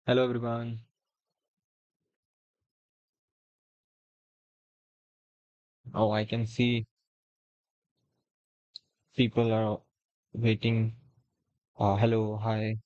Hello everyone. Oh, I can see people are waiting. Hello, hi.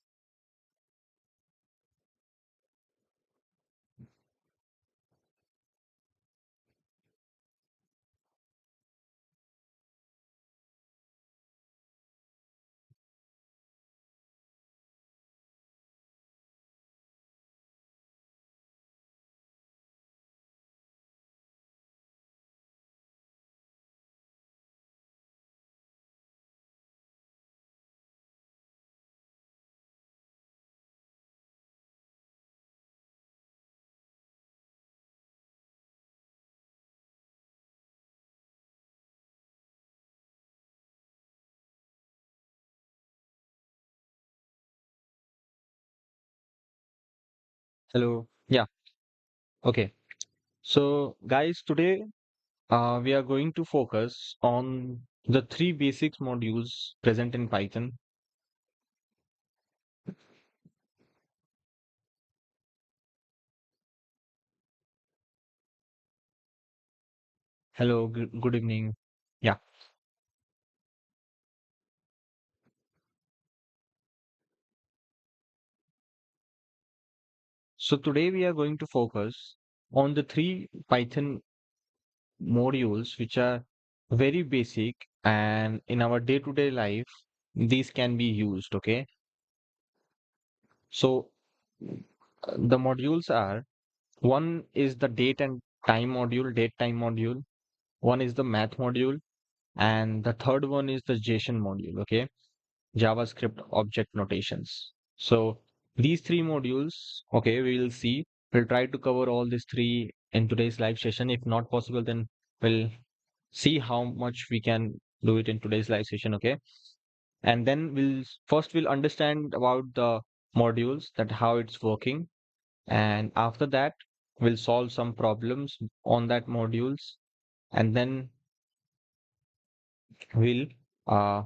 Hello. Yeah. Okay. So, guys, today we are going to focus on the three basics modules present in Python. Hello. Good evening. Yeah. So today we are going to focus on the three Python modules which are very basic and in our day-to-day life these can be used. Okay. So the modules are: one is the date and time module, date time module. One is the math module, and the third one is the JSON module. Okay, JavaScript object notations. So these three modules, okay, we will see. We'll try to cover all these three in today's live session. If not possible, then we'll see how much we can do it in today's live session. Okay, and then we'll understand about the modules, that how it's working, and after that we'll solve some problems on that modules, and then we'll uh,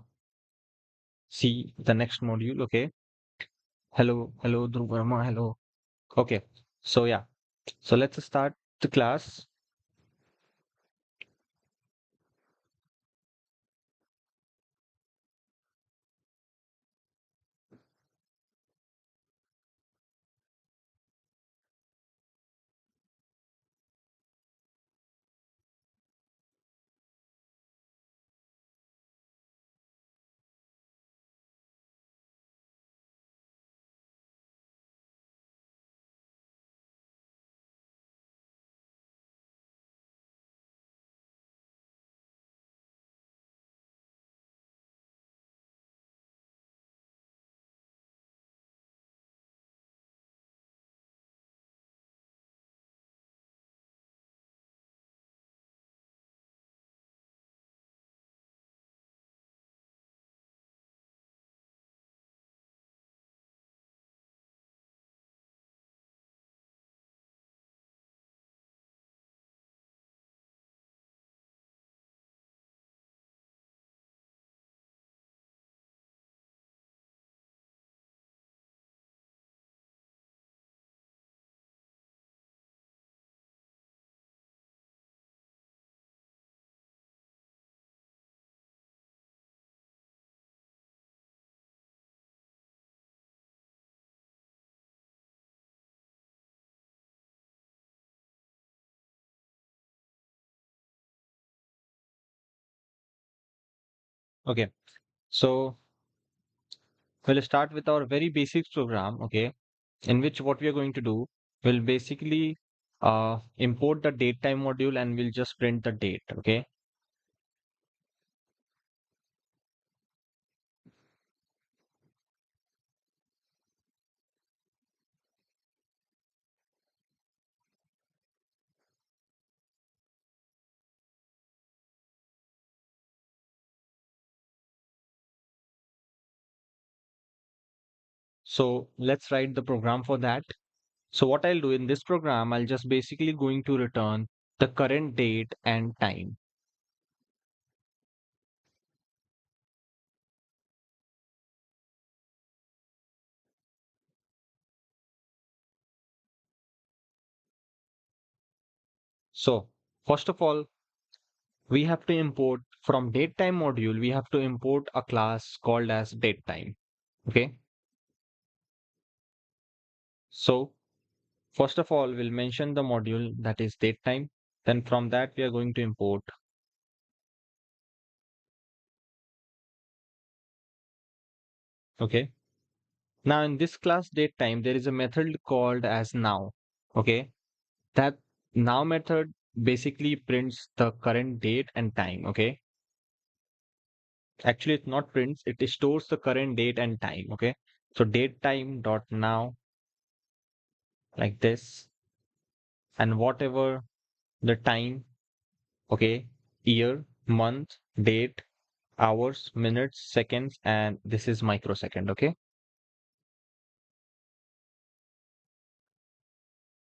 see the next module. Okay. Hello Dhruv Verma, hello. Okay, so yeah, so let's start the class. Okay, so we'll start with our very basic program. Okay, in which what we are going to do, we'll basically import the date time module and we'll just print the date. Okay, so let's write the program for that. So what I'll do in this program, I'll just basically going to return the current date and time. So first of all, we have to import from datetime module, we have to import a class called as datetime. Okay. So first of all, we'll mention the module that is datetime. Then from that, we are going to import. Okay. Now in this class datetime, there is a method called as now. Okay. That now method basically prints the current date and time. Okay. Actually, it's not prints, it stores the current date and time. Okay. So datetime dot now like this, and whatever the time, okay, year, month, date, hours, minutes, seconds, and this is microsecond. Okay.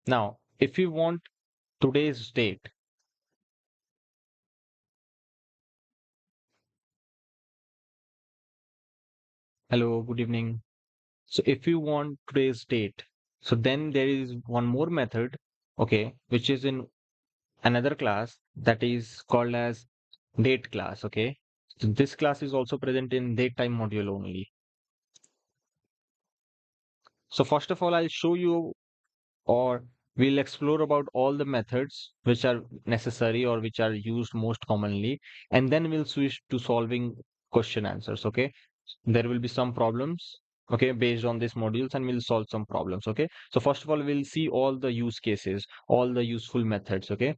Now, if you want today's date, hello, good evening. So if you want today's date, so then there is one more method, okay, which is in another class that is called as date class. Okay. So this class is also present in datetime module only. So first of all, I'll show you, or we'll explore about all the methods which are necessary or which are used most commonly, and then we'll switch to solving question answers. Okay. There will be some problems, okay, based on these modules, and we'll solve some problems. Okay. So first of all, we'll see all the use cases, all the useful methods. Okay.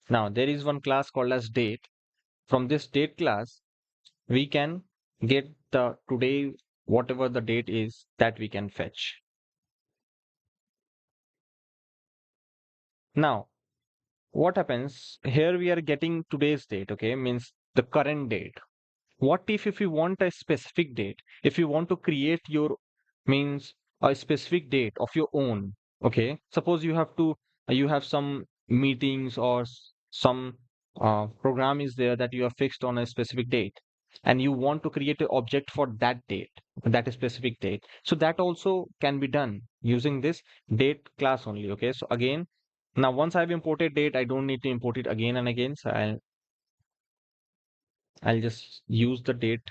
Now there is one class called as date. From this date class, we can get the today, whatever the date is that we can fetch. Now what happens here, we are getting today's date, okay, means the current date. What if you want a specific date, if you want to create your, means a specific date of your own, okay, suppose you have to, you have some meetings or some program is there that you have fixed on a specific date, and you want to create an object for that date, that specific date, so that also can be done using this date class only. Okay. So again, now once I've imported date, I don't need to import it again and again. So I'll just use the date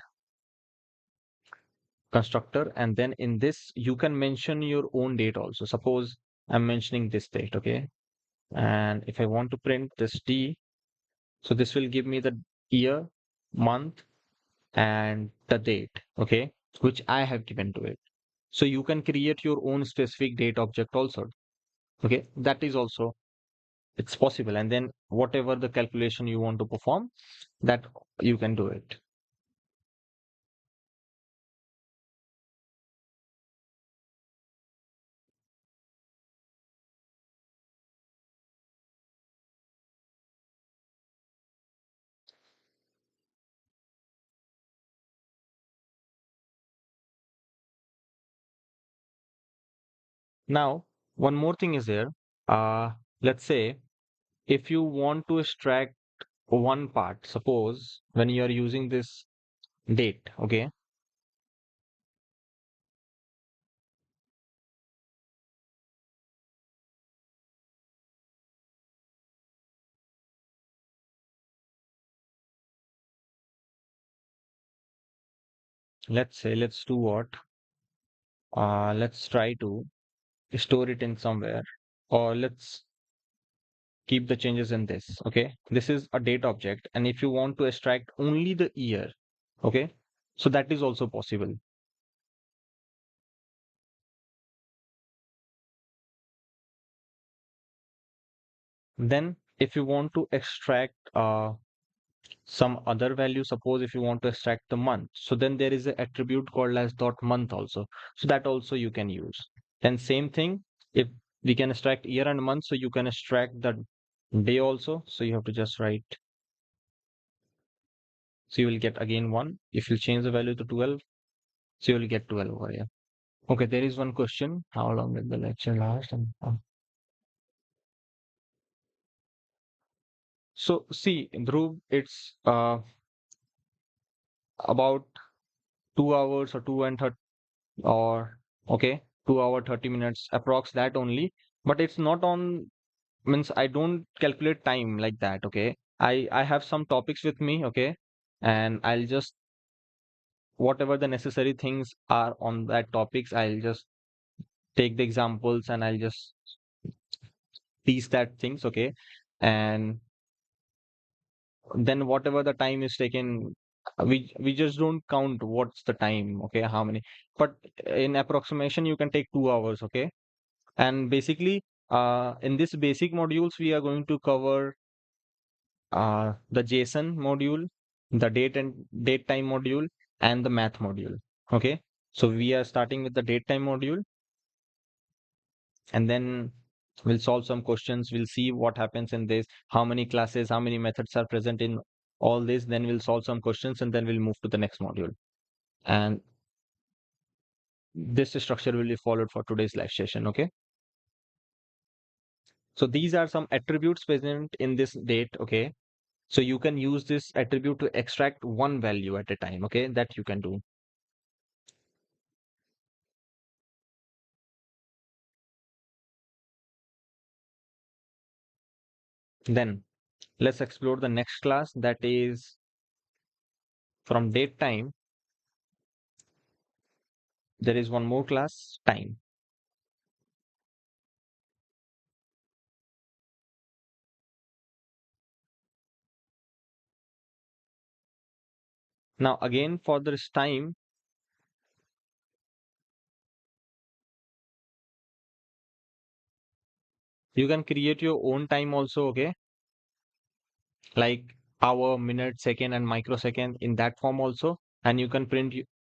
constructor, and then in this you can mention your own date also. Suppose I'm mentioning this date. Okay. And if I want to print this d, so this will give me the year, month, and the date, okay, which I have given to it. So you can create your own specific date object also. Okay. That is also, it's possible, and then whatever the calculation you want to perform, that you can do it. Now one more thing is there. Let's say if you want to extract one part, suppose when you are using this date, okay, let's say, let's do what, let's try to store it in somewhere, or let's keep the changes in this. Okay. This is a date object, and if you want to extract only the year, okay, so that is also possible. Then if you want to extract some other value, suppose if you want to extract the month, so then there is an attribute called as dot month also, so that also you can use. Then same thing, if we can extract year and month, so you can extract the day also, so you have to just write, so you will get again 1. If you change the value to 12, so you will get 12 over here. Okay, there is one question, how long will the lecture last? And So see, Dhruv, it's about 2 hours or two and 30 or okay, 2 hour 30 minutes approx that only. But it's not on means I don't calculate time like that. Okay, I have some topics with me. Okay, and I'll just whatever the necessary things are on that topics, I'll just take the examples and I'll just tease that things. Okay, and then whatever the time is taken, we just don't count what's the time. Okay, how many, but in approximation you can take 2 hours. Okay, and basically in this basic modules we are going to cover the JSON module, the date time module, and the math module. Okay, so we are starting with the date time module, and then we'll solve some questions. We'll see what happens in this, how many classes, how many methods are present in all this. Then we'll solve some questions, and then we'll move to the next module. And this structure will be followed for today's live session. Okay. So these are some attributes present in this date. Okay. So you can use this attribute to extract one value at a time. Okay. That you can do. Then let's explore the next class, that is from date time. There is one more class, time. Now again for this time, you can create your own time also. Okay, like hour, minute, second, and microsecond in that form also. And you can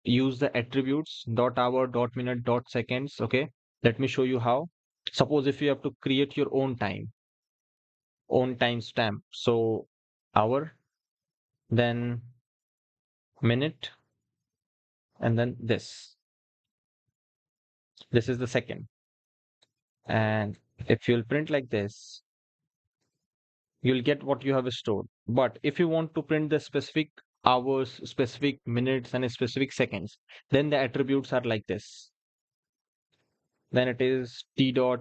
use the attributes dot hour, dot minute, dot seconds. Okay, let me show you how. Suppose if you have to create your own time stamp. So hour, then minute, and then this is the second. And if you'll print like this, you'll get what you have stored. But if you want to print the specific hours, specific minutes, and specific seconds, then the attributes are like this. Then it is t dot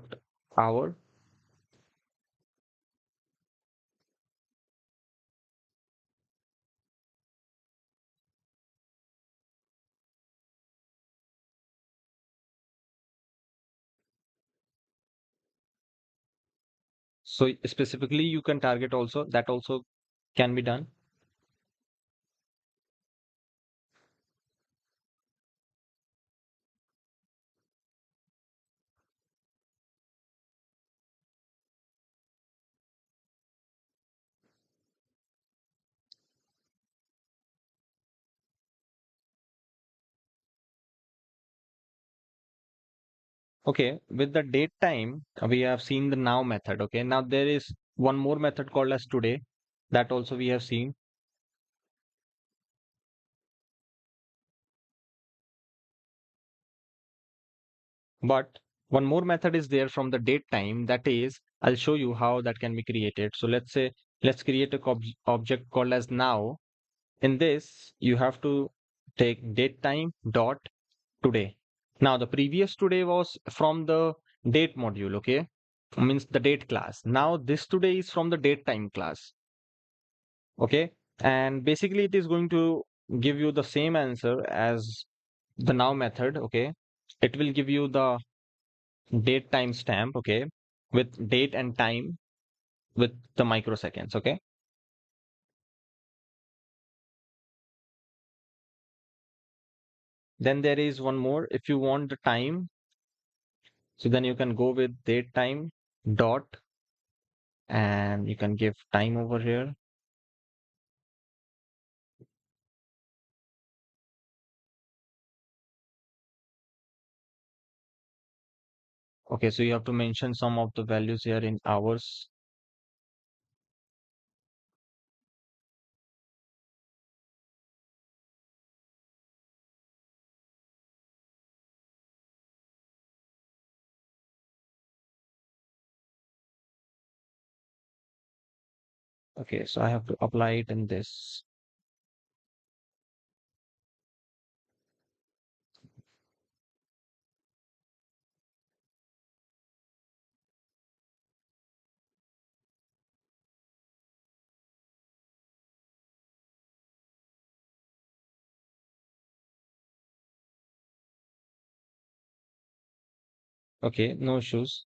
hour. So specifically you can target also, that also can be done. Okay, with the date time, we have seen the now method. Okay, now there is one more method called as today. That also we have seen. But one more method is there from the date time. That is, I'll show you how that can be created. So let's say, let's create a object called as now. In this, you have to take date time dot today. Now the previous today was from the date module. Okay, means the date class. Now this today is from the date time class. Okay, and basically it is going to give you the same answer as the now method. Okay, it will give you the date time stamp. Okay, with date and time with the microseconds. Okay, then there is one more. If you want the time, so then you can go with date time dot, and you can give time over here. Okay, so you have to mention some of the values here in hours. Okay, so I have to apply it in this. Okay, no issues.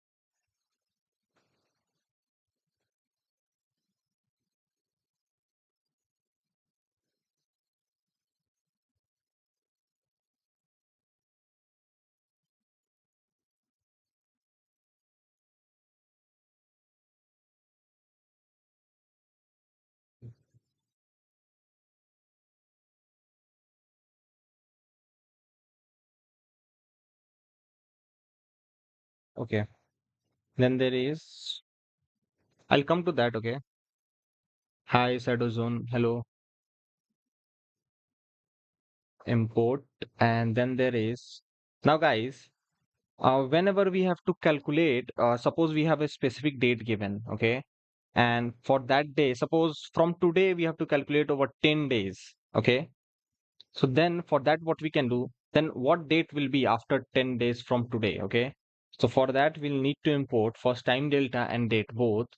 Okay, then there is, I'll come to that. Okay. Hi, Sadozone. Hello, import. And then there is, now guys, whenever we have to calculate, suppose we have a specific date given, okay? And for that day, suppose from today we have to calculate over 10 days, okay? So then for that, what we can do, then what date will be after 10 days from today, okay? So for that, we'll need to import first time delta and date both.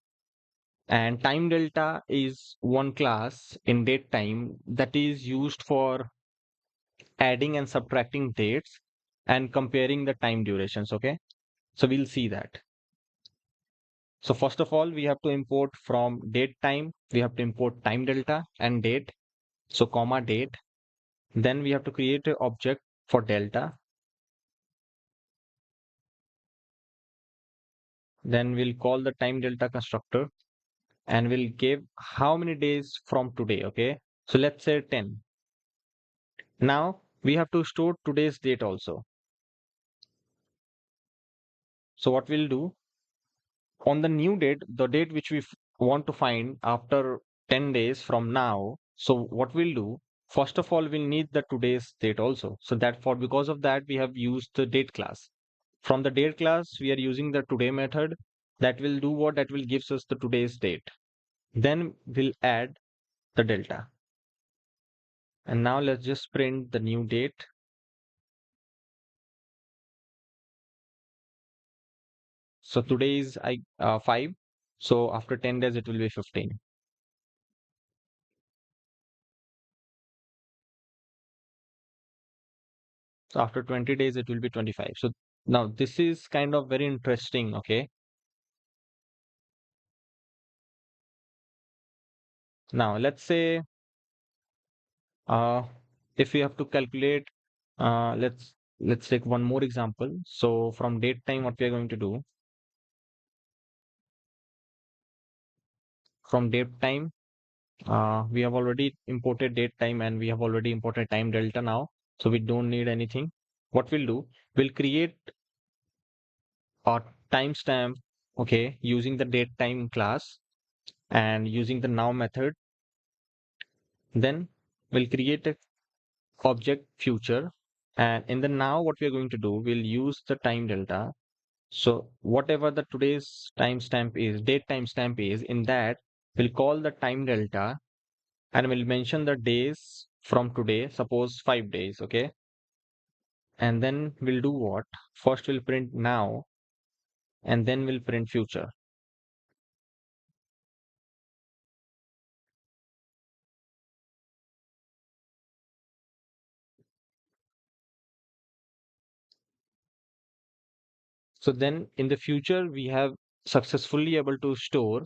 And time delta is one class in date time that is used for adding and subtracting dates and comparing the time durations, okay? So we'll see that. So first of all, we have to import from date time, we have to import time delta and date. So comma date. Then we have to create an object for delta. Then we'll call the time delta constructor and we'll give how many days from today. Okay. So let's say 10. Now we have to store today's date also. So what we'll do, on the new date, the date which we want to find after 10 days from now. So what we'll do, first of all, we'll need the today's date also. So that for because of that, we have used the date class. From the date class, we are using the today method that will do what that will gives us the today's date. Then we'll add the delta. And now let's just print the new date. So today is 5. So after 10 days, it will be 15. So after 20 days, it will be 25. So now this is kind of very interesting. Okay. Now let's say uh, if we have to calculate, let's take one more example. So from date time, what we are going to do from date time, we have already imported date time and we have already imported time delta now. So we don't need anything. What we'll do, we'll create a timestamp, okay, using the date time class and using the now method. Then we'll create a object future, and in the now what we're going to do, we'll use the time delta. So whatever the today's timestamp is, date timestamp is, in that we'll call the time delta and we'll mention the days from today, suppose 5 days, okay? And then we'll do what? First we'll print now and then we'll print future. So then in the future we have successfully able to store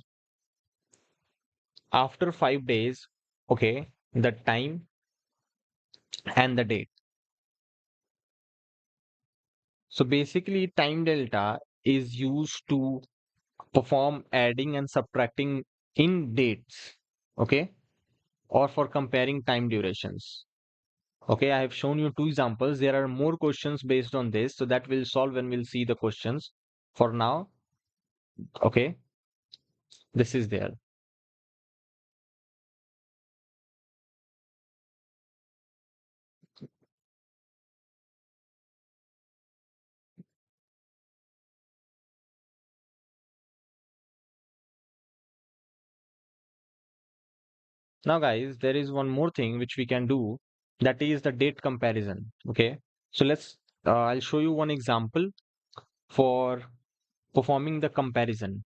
after 5 days, okay, the time and the date. So basically, time delta is used to perform adding and subtracting in dates, okay, or for comparing time durations. Okay, I have shown you two examples. There are more questions based on this, so that will solve when we'll see the questions. For now, okay, this is there. Now, guys, there is one more thing which we can do, that is the date comparison. Okay, so I'll show you one example for performing the comparison.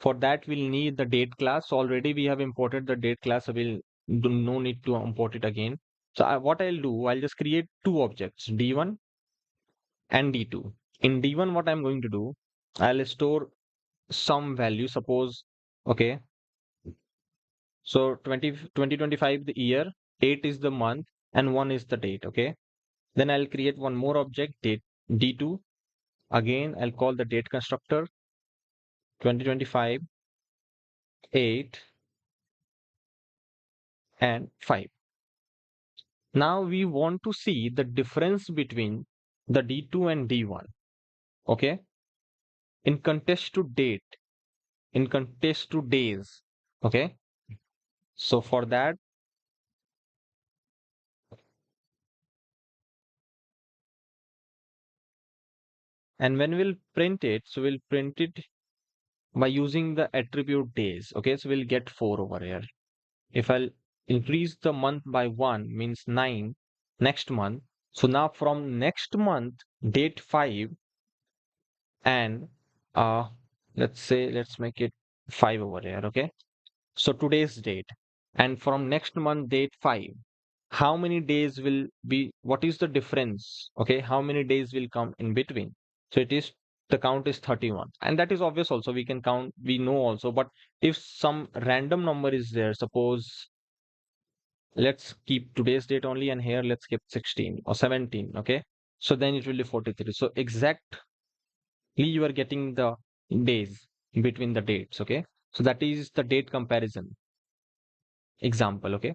For that, we'll need the date class. Already we have imported the date class, so we'll do no need to import it again. So what I'll do, I'll just create two objects, D1 and D2. In D1, what I'm going to do, I'll store some value, suppose, okay, so 2025 the year, 8 is the month, and 1 is the date, okay. Then I'll create one more object, date D2. Again, I'll call the date constructor 2025, 8, and 5. Now we want to see the difference between the D2 and D1, okay, in context to date, in context to days, okay. So for that, and when we'll print it, so we'll print it by using the attribute days, okay. So we'll get 4 over here. If I'll increase the month by 1, means 9 next month. So now from next month, date 5, and uh let's make it 5 over here, okay. So today's date, and from next month, date 5, how many days will be, what is the difference, okay, how many days will come in between. So it is, the count is 31, and that is obvious also, we can count, we know also. But if some random number is there, suppose let's keep today's date only, and here let's keep 16 or 17, okay, so then it will be 43. So exactly you are getting the days between the dates, okay. So that is the date comparison example, okay.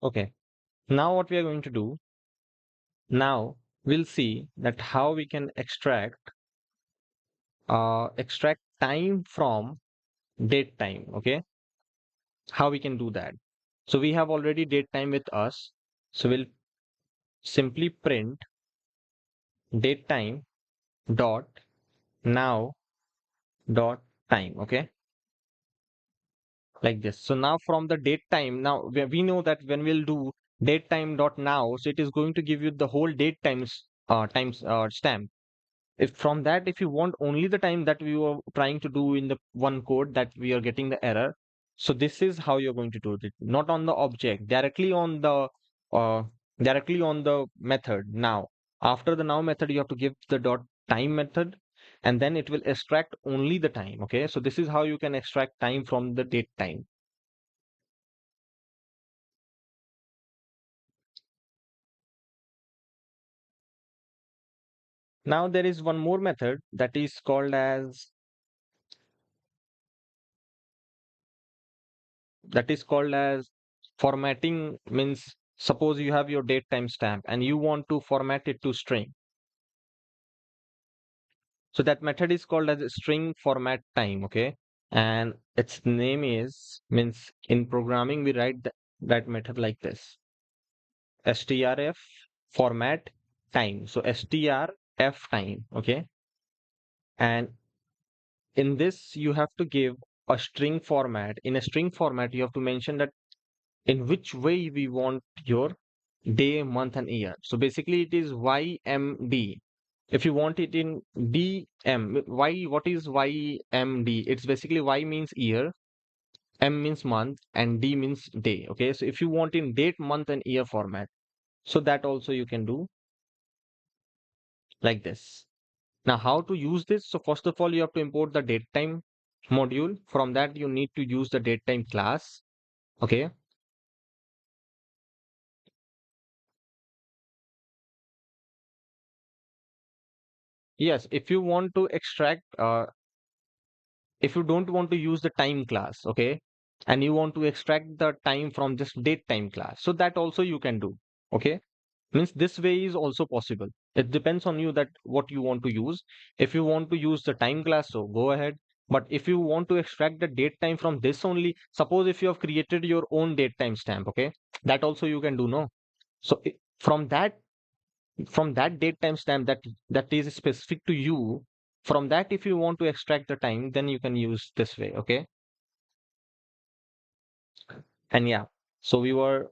Okay, now what we are going to do, now we'll see that how we can extract time from date time, okay, how we can do that. So we have already date time with us, so we'll simply print date time dot now dot time, okay, like this. So now from the date time, now we know that when we'll do date time dot now, so it is going to give you the whole date times stamp. If from that, if you want only the time that we were trying to do in the one code, that we are getting the error, so this is how you're going to do it, not on the object, uh directly on the method. Now after the now method, you have to give the dot time method, and then it will extract only the time, okay. So this is how you can extract time from the date time. Now there is one more method that is called as formatting. Means suppose you have your date time stamp and you want to format it to string. So that method is called as a string format time, okay? And its name is, means in programming we write that method like this: strf format time. So strf time, okay? And in this you have to give a string format. In a string format, you have to mention that in which way we want your day, month, and year. So basically, it is YMD. If you want it in DM, what is YMD? It's basically Y means year, M means month, and D means day. Okay, so if you want in date, month, and year format, so that also you can do like this. Now, how to use this? So first of all, you have to import the datetime module. From that, you need to use the datetime class. Okay, yes, if you want to extract, if you don't want to use the time class, okay, and you want to extract the time from just date time class, so that also you can do. Okay, means this way is also possible. It depends on you that what you want to use. If you want to use the time class, so go ahead. But if you want to extract the date time from this only, suppose if you have created your own date time stamp, okay, that also you can do, no? So from that date time stamp that is specific to you, from that if you want to extract the time, then you can use this way. Okay, and yeah, so we were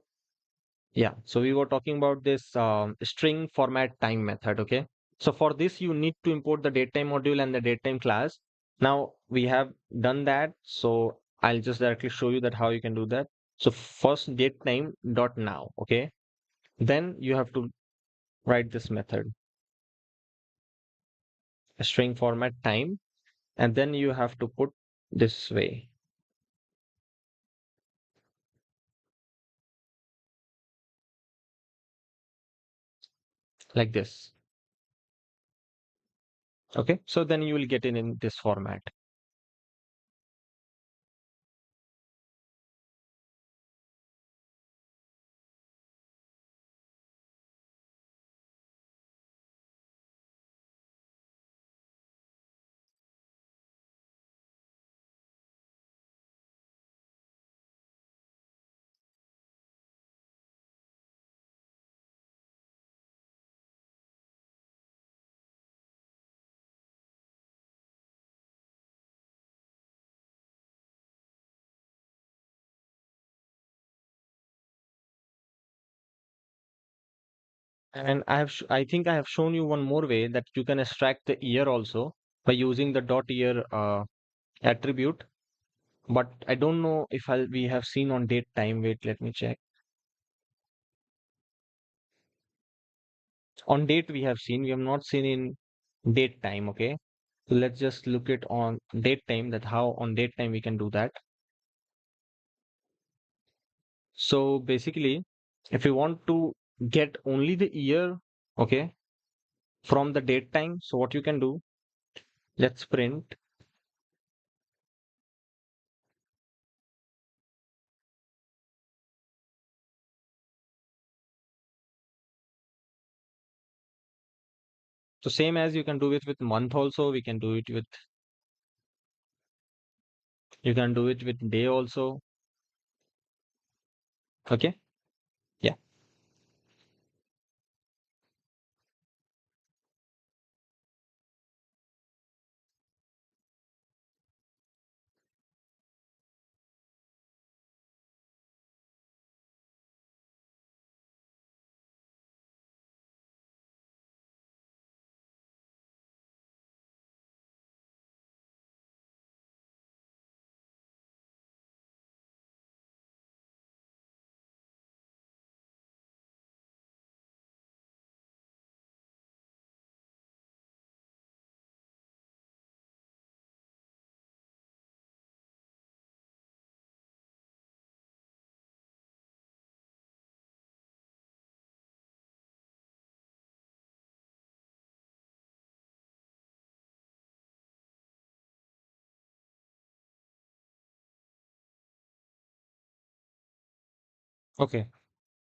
talking about this string format time method. Okay, so for this you need to import the datetime module and the datetime class. Now we have done that, so I'll just directly show you that how you can do that. So first datetime dot now. Okay, then you have to write this method string format time, and then you have to put this way, like this. Okay, so then you will get it in this format. And I think I have shown you one more way that you can extract the year also by using the dot year attribute. But I don't know if we have seen on date time. Wait, let me check. On date we have seen. We have not seen in date time. Okay, so let's just look it on date time, that how on date time we can do that. So basically, if you want to get only the year, okay, from the date time, so what you can do, let's print. So same as you can do it with month also, we can do it with, you can do it with day also. Okay. Yeah. Okay.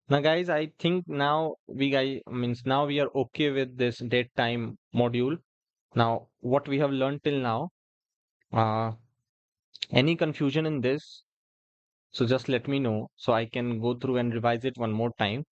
Now guys, I think now we guys means now we are okay with this date time module. Now what we have learned till now, uh, any confusion in this, so just let me know so I can go through and revise it one more time.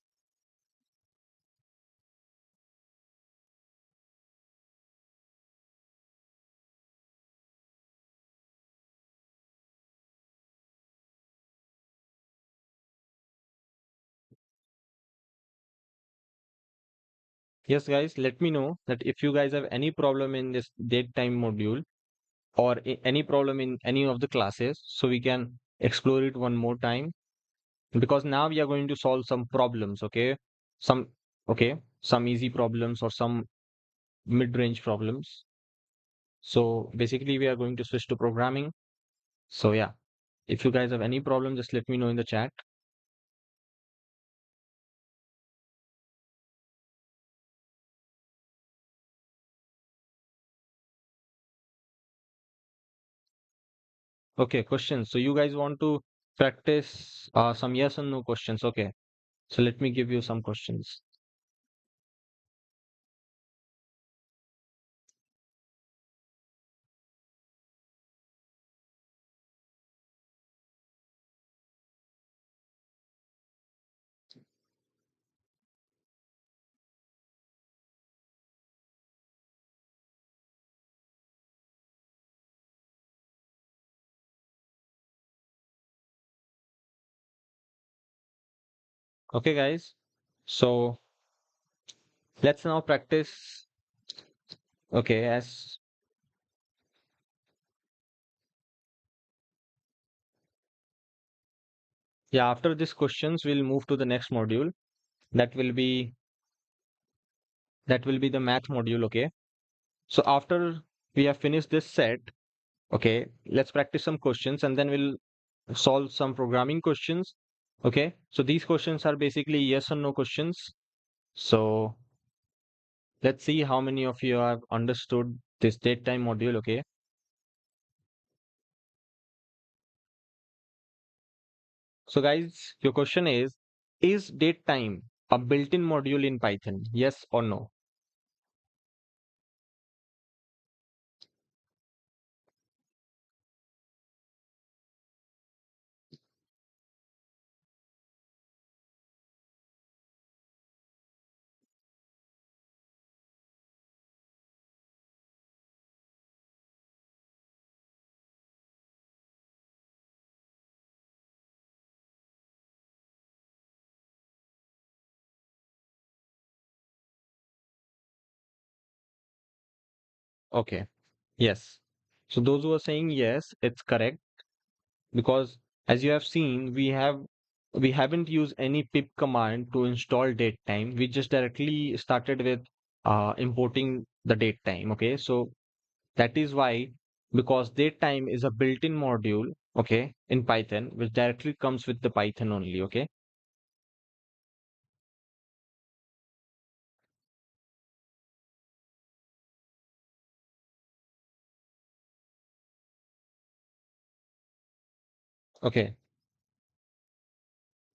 Yes, guys, let me know that if you guys have any problem in this date time module or any problem in any of the classes, so we can explore it one more time, because now we are going to solve some problems. Okay, some, okay, some easy problems or some mid-range problems. So basically we are going to switch to programming. So yeah, if you guys have any problem, just let me know in the chat. Okay, questions. So you guys want to practice some yes and no questions. Okay. So let me give you some questions. Okay, guys. So let's now practice. Okay, as yeah, after these questions, we'll move to the next module. That will be that will be the math module. Okay. So after we have finished this set, okay, let's practice some questions and then we'll solve some programming questions. Okay. So these questions are basically yes or no questions. So let's see how many of you have understood this date time module. Okay. So guys, your question is date time a built-in module in Python? Yes or no? Okay. Yes. So those who are saying yes, it's correct because as you have seen, we haven't used any pip command to install datetime. We just directly started with importing the datetime. Okay. So that is why because datetime is a built-in module, okay, in Python, which directly comes with the Python only. Okay. Okay.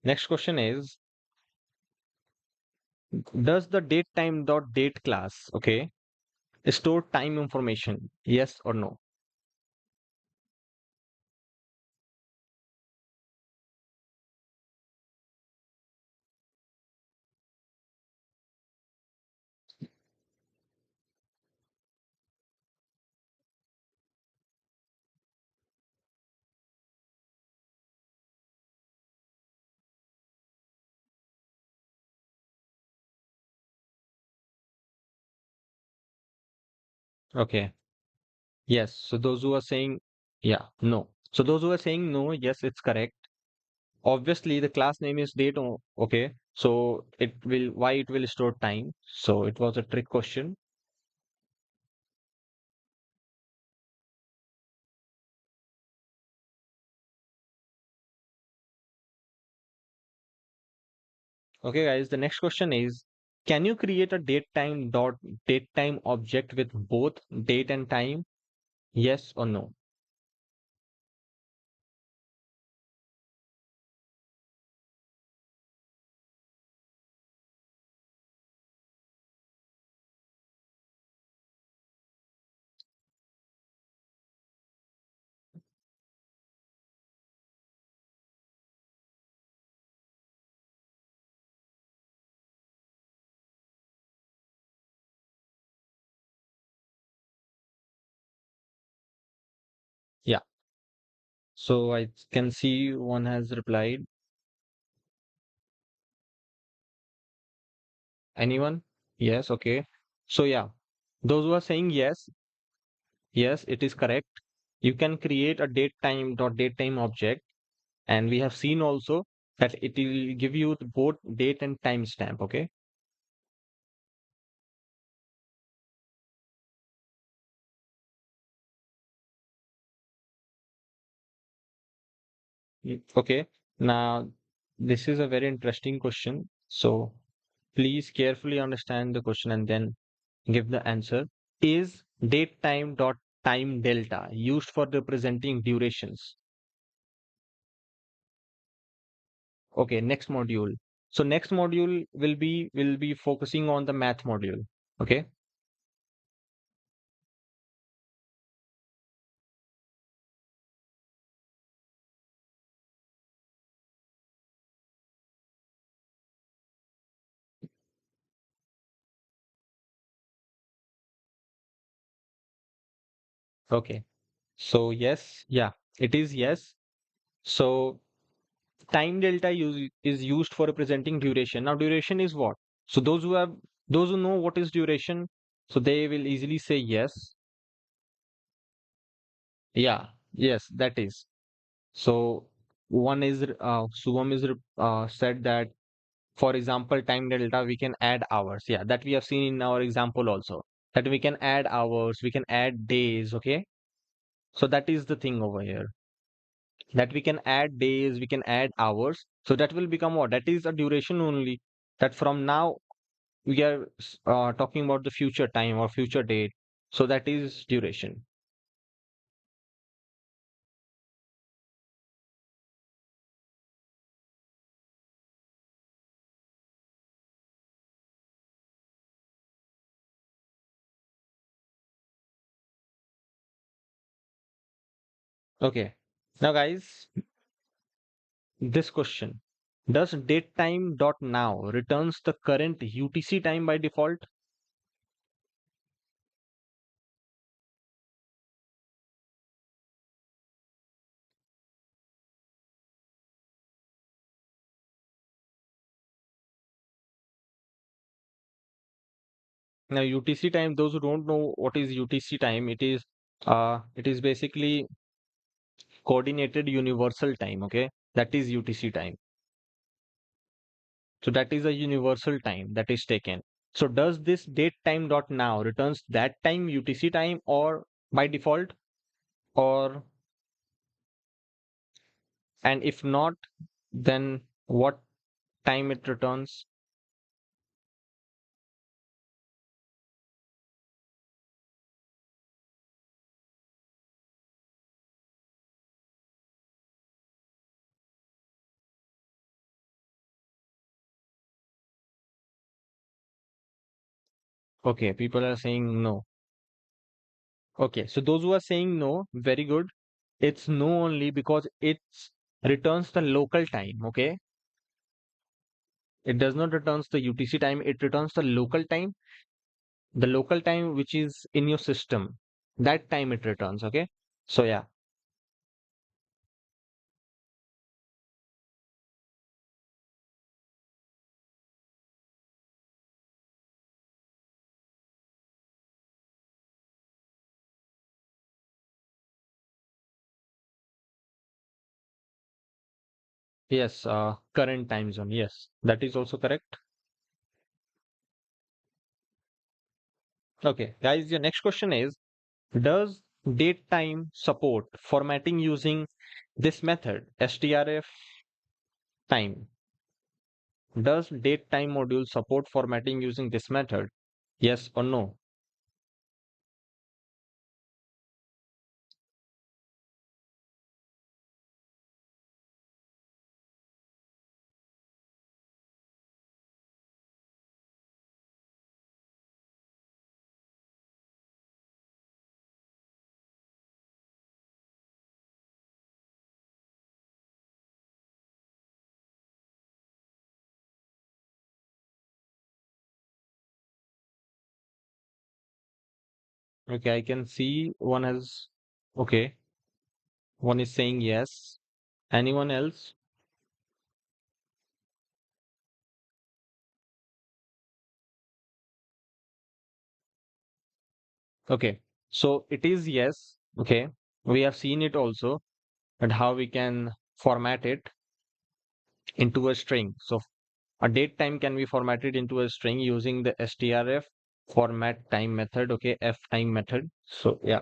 Next question is, does the datetime dot date class, okay, store time information? Yes or no? Okay. Yes. So those who are saying, yeah, no. So those who are saying no, yes, it's correct. Obviously, the class name is date. Okay. So why it will store time? So it was a trick question. Okay, guys. The next question is, can you create a datetime dot datetime object with both date and time? Yes or no? Yeah. So I can see one has replied. Anyone? Yes, okay. So yeah, those who are saying yes, yes, it is correct. You can create a datetime object, and we have seen also that it will give you both date and timestamp. Okay. Okay. Now this is a very interesting question. So please carefully understand the question and then give the answer. Is datetime dot time delta used for representing durations. Okay, next module. So next module will be focusing on the math module. Okay. Okay. So yes, yeah, it is yes. So time delta is used for representing duration. Now duration is what? So those who know what is duration, so they will easily say yes. Yeah, yes, that is. So one is Subham is said that, for example, time delta we can add hours. Yeah, that we have seen in our example also. That we can add hours, we can add days. Okay, so that is the thing over here. That we can add days, we can add hours. So that will become what? That is a duration only. That from now we are talking about the future time or future date. So that is duration. Okay. Now, guys, this question. Does datetime dot now returns the current UTC time by default? Now, UTC time, those who don't know what is UTC time, it is basically coordinated universal time. Okay, that is UTC time. So that is a universal time that is taken. So does this date time dot now returns that time UTC time or by default, or and if not, then what time it returns? Okay, people are saying no. Okay, so those who are saying no, very good. It's no only because it's returns the local time. Okay, it does not returns the UTC time. It returns the local time which is in your system. That time it returns. Okay, so yeah. Yes, current time zone. Yes, that is also correct. Okay, guys, your next question is, does date time support formatting using this method, strf time? Does date time module support formatting using this method? Yes or no? Okay, I can see one has, okay, one is saying yes. Anyone else? Okay, so it is yes. Okay, we have seen it also, and how we can format it into a string. So a date time can be formatted into a string using the strf format time method. Okay, f time method. So yeah.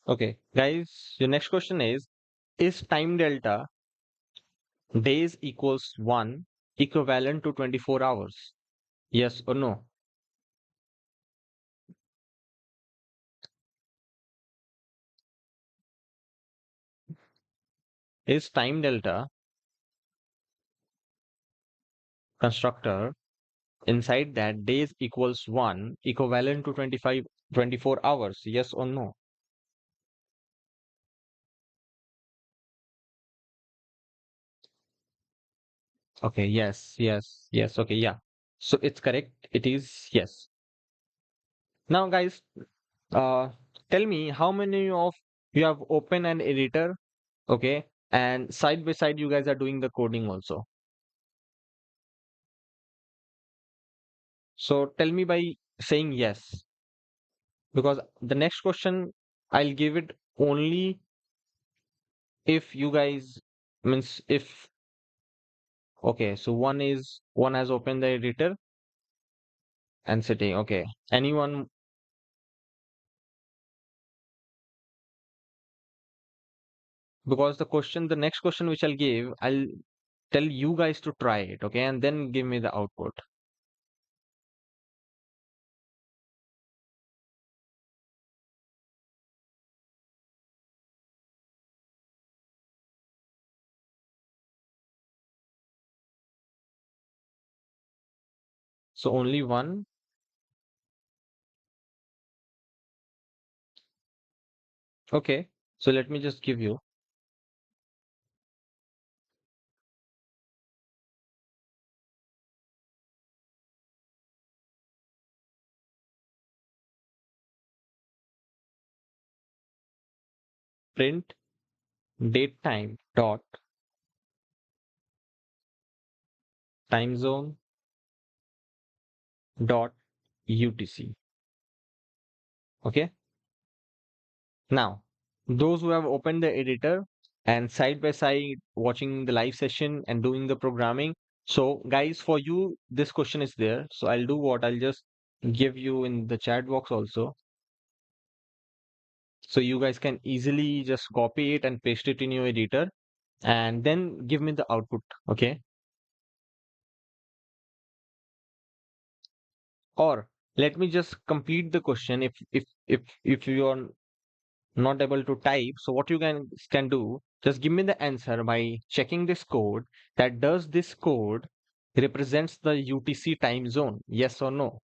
Okay, guys, your next question is time delta days equals 1 equivalent to 24 hours? Yes or no? Is time delta constructor inside that days equals 1 equivalent to 24 hours? Yes or no? Okay, yes, yes, yes. Okay, yeah. So it's correct. It is yes. Now, guys, uh, tell me how many of you have opened an editor, okay, and side by side you guys are doing the coding also. So tell me by saying yes, because the next question I'll give it only if you guys means if okay. So one has opened the editor and sitting. Okay, anyone because the next question which I'll give, I'll tell you guys to try it, okay, and then give me the output. So only one. Okay. So let me just give you print datetime dot time zone dot UTC. Okay. Now, those who have opened the editor and side by side watching the live session and doing the programming. So guys, for you, this question is there. So I'll do what I'll just give you in the chat box also. So you guys can easily just copy it and paste it in your editor and then give me the output. Okay. Or let me just complete the question if you are not able to type. So what you can do, just give me the answer by checking this code that does this code represents the UTC time zone? Yes or no?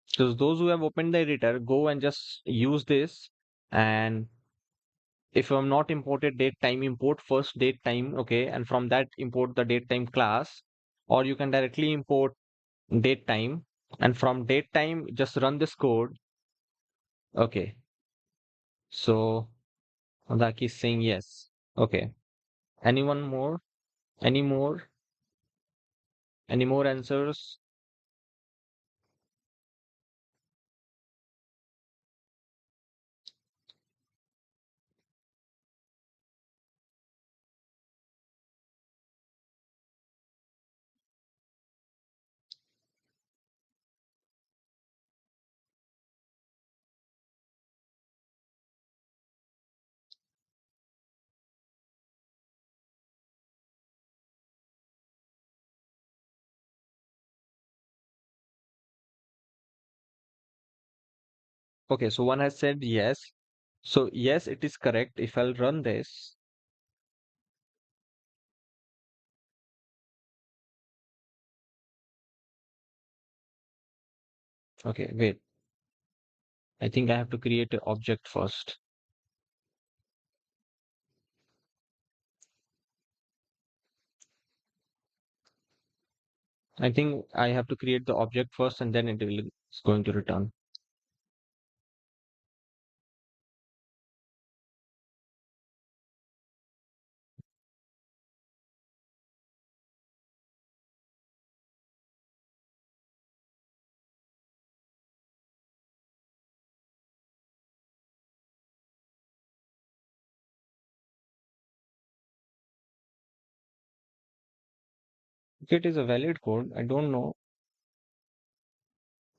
So those who have opened the editor, go and just use this. And if I'm not imported date time, import first date time, okay, and from that import the date time class, or you can directly import date time, and from date time just run this code. Okay, so Daki is saying yes. Okay, anyone more? Any more? Any more answers? Okay, so one has said yes. So yes, it is correct. If I'll run this, okay, wait. I think I have to create an object first. I think I have to create the object first and then it's going to return. If it is a valid code, I don't know.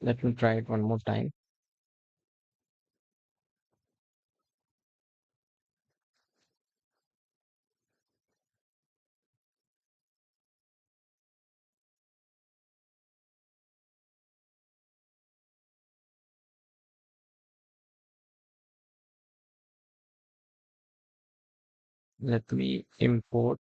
Let me try it one more time. Let me import.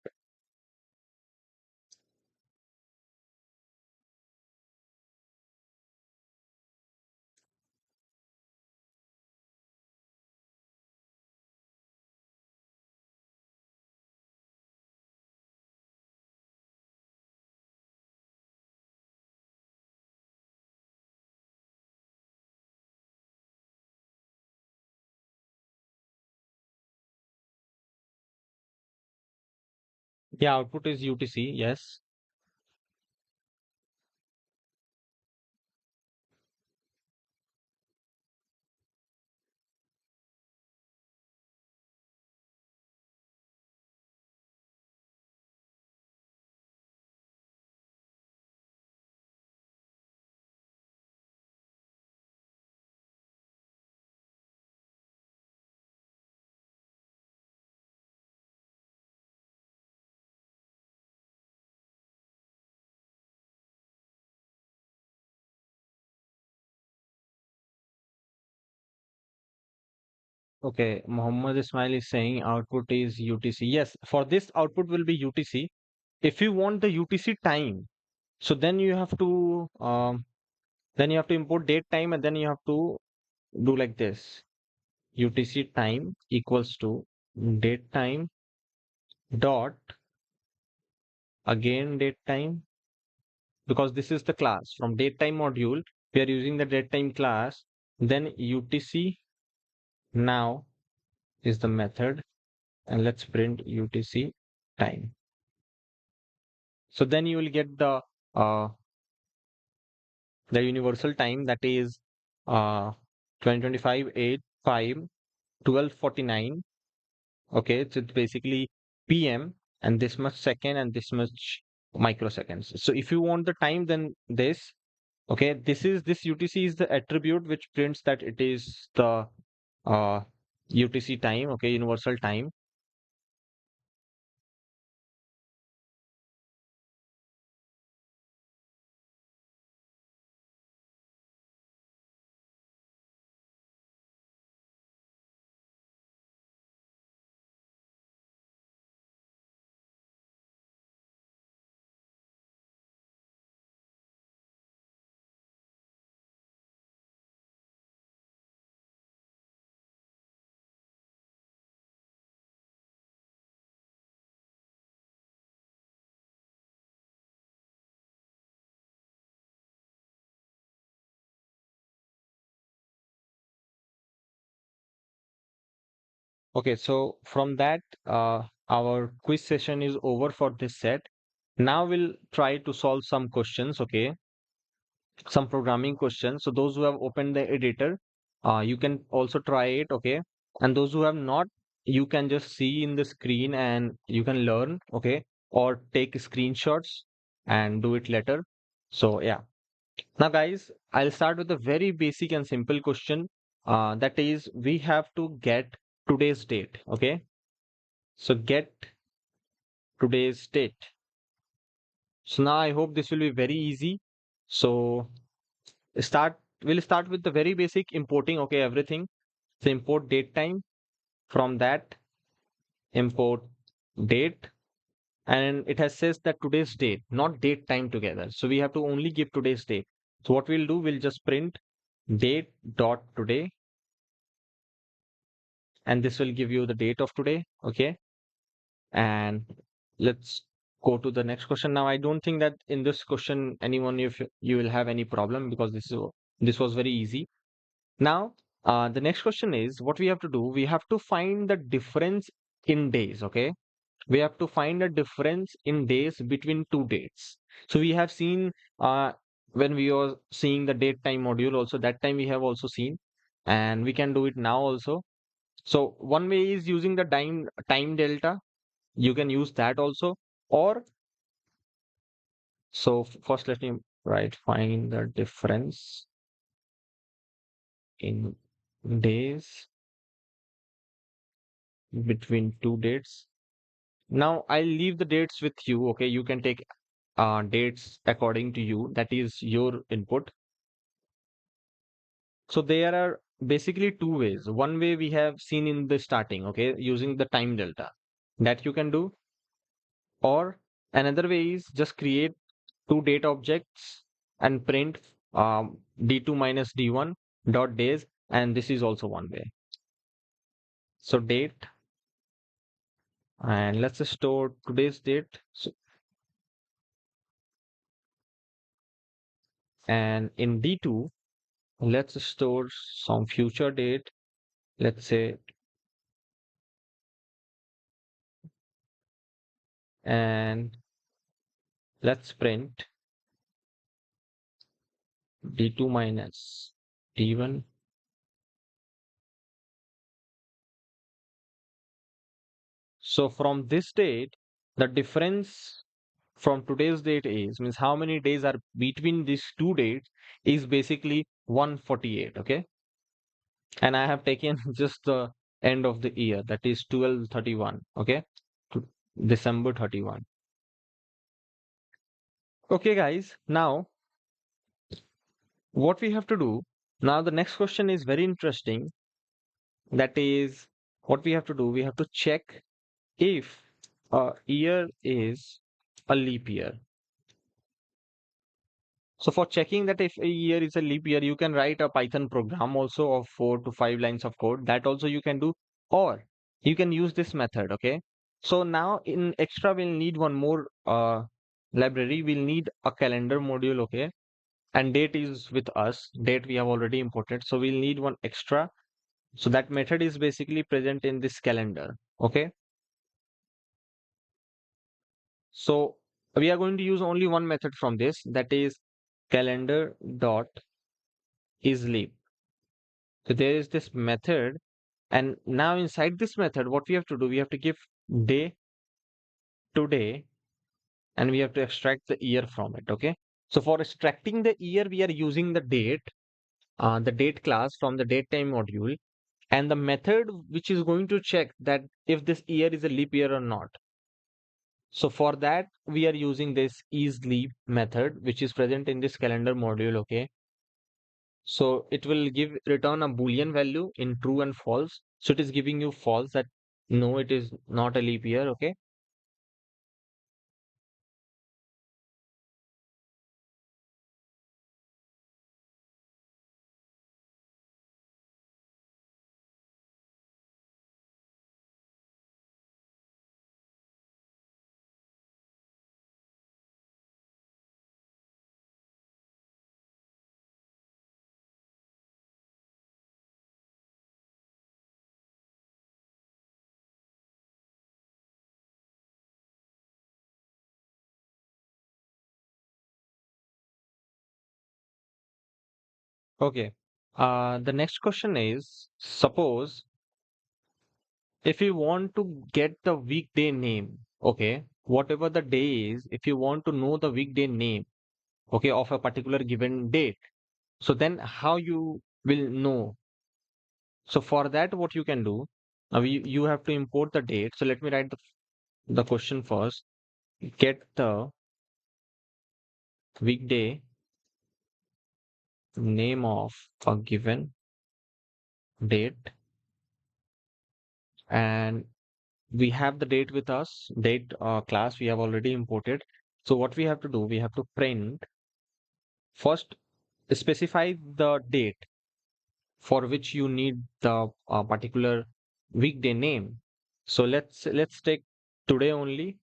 Yeah, output is UTC. Yes. Okay, Muhammad Ismail is saying output is UTC. Yes, for this output will be UTC. If you want the UTC time, so then you have to import date time and then you have to do like this. UTC time equals to date time dot again date time, because this is the class from date time module. We are using the date time class. Then UTC now is the method, and let's print UTC time. So then you will get uh, the universal time, that is 2025 8 5 12:49. Okay, so it's basically PM, and this much second and this much microseconds. So if you want the time, then this. Okay, this UTC is the attribute which prints that it is the uh, UTC time. Okay, universal time. Okay, so from that, our quiz session is over for this set. Now we'll try to solve some questions. Okay, some programming questions. So those who have opened the editor, you can also try it. Okay, and those who have not, you can just see in the screen and you can learn. Okay, or take screenshots and do it later. So yeah, now guys, I'll start with a very basic and simple question. That is, we have to get today's date. Okay, so get today's date. So now I hope this will be very easy. So we'll start with the very basic importing. Okay, everything. So import date time. From that, import date. And it has says that today's date, not date time together. So we have to only give today's date. So what we'll do, we'll just print date dot today, and this will give you the date of today. Okay, and let's go to the next question. Now I don't think that in this question anyone, if you will have any problem, because this was very easy. Now the next question is, what we have to do, we have to find the difference in days. Okay, we have to find a difference in days between two dates. So we have seen when we were seeing the date time module also, that time we have also seen, and we can do it now also. So one way is using the time delta. You can use that also, or So first let me write find the difference in days between two dates. Now I'll leave the dates with you. Okay, you can take dates according to you. That is your input. So there are basically two ways. One way we have seen in the starting, okay, using the time delta that you can do, or another way is just create two date objects and print d2 minus d1 dot days, and this is also one way. So date, and let's store today's date. So, and in d2, let's store some future date. Let's say, and let's print d2 minus d1. So from this date, the difference from today's date is means how many days are between these two dates is basically 148. Okay, and I have taken just the end of the year, that is 12/31. Okay, to December 31. Okay, guys. Now what we have to do now, the next question is very interesting. That is what we have to do. We have to check if a year is a leap year. So for checking that if a year is a leap year, you can write a Python program also of 4 to 5 lines of code. That also you can do, or you can use this method. Okay. So now in extra, we'll need one more library. We'll need a calendar module. Okay. And date is with us. Date we have already imported. So we'll need one extra. So that method is basically present in this calendar. Okay. So we are going to use only one method from this, that is calendar dot is leap. So there is this method, and now inside this method, what we have to do, we have to give day to day, and we have to extract the year from it. Okay. So for extracting the year, we are using the date class from the datetime module, and the method which is going to check that if this year is a leap year or not. So for that, we are using this isLeap method, which is present in this calendar module. Okay. So it will give return a Boolean value in true and false. So it is giving you false, that no, it is not a leap year. Okay. Okay. The next question is, suppose if you want to get the weekday name, okay, whatever the day is, if you want to know the weekday name, okay, of a particular given date, so then how you will know? So for that, what you can do, now you have to import the date. So let me write the question first. Get the weekday name of a given date, and we have the date with us, date class we have already imported. So what we have to do, we have to print first, specify the date for which you need the particular weekday name. So let's take today only,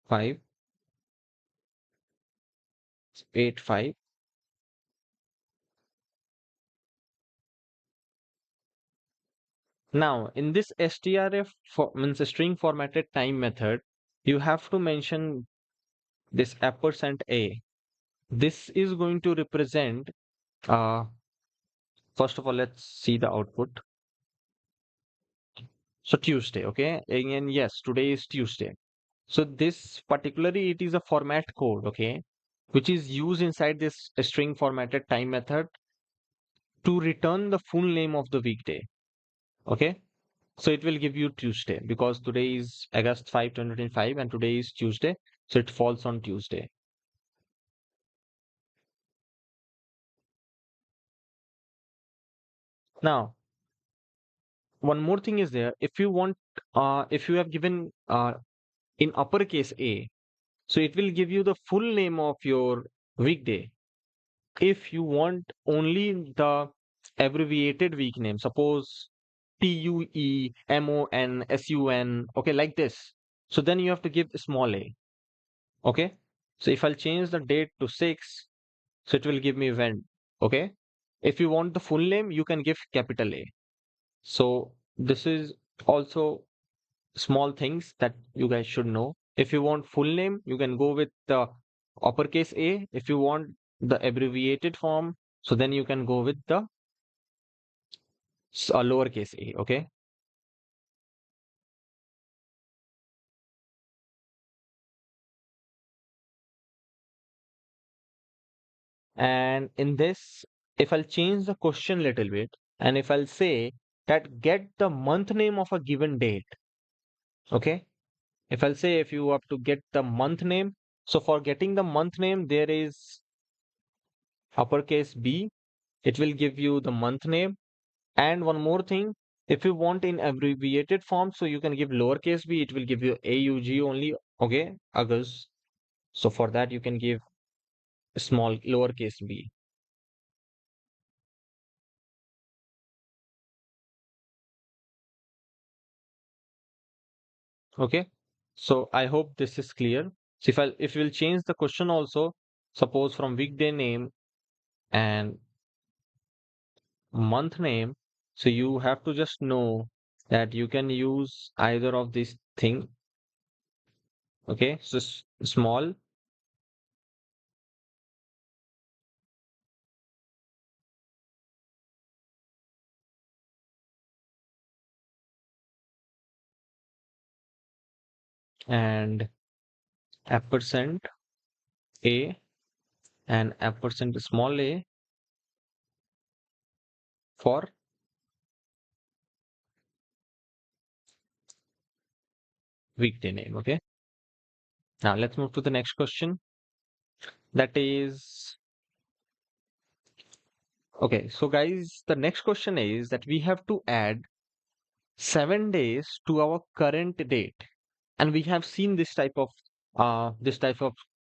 585. Now in this strf means string formatted time method, you have to mention this %a. This is going to represent, uh, first of all, let's see the output. So Tuesday, okay? And yes, today is Tuesday. So this particularly it is a format code, okay, which is used inside this string formatted time method to return the full name of the weekday. Okay. So it will give you Tuesday because today is August 5, 2025 and today is Tuesday. So it falls on Tuesday. Now, one more thing is there. If you want, if you have given in uppercase A, so it will give you the full name of your weekday. If you want only the abbreviated week name, suppose TUEMONSUN, okay, like this. So then you have to give small a, okay. So if I'll change the date to 6, so it will give me when, okay. If you want the full name, you can give capital A. So this is also small things that you guys should know. If you want full name, you can go with the uppercase A. If you want the abbreviated form, so then you can go with the lowercase a. Okay. And in this, if I'll change the question little bit, and if I'll say that get the month name of a given date, okay. If I'll say if you have to get the month name, so for getting the month name, there is uppercase B. It will give you the month name. And one more thing, if you want in abbreviated form, so you can give lowercase b, it will give you AUG only, okay, August. So for that, you can give small lowercase b, okay. So I hope this is clear. So if we'll change the question also, suppose from weekday name and month name, so you have to just know that you can use either of these thing, okay. So small and ampersand a and ampersand small a for weekday name. Okay. Now let's move to the next question. That is okay. So guys, the next question is that we have to add 7 days to our current date, and we have seen this type of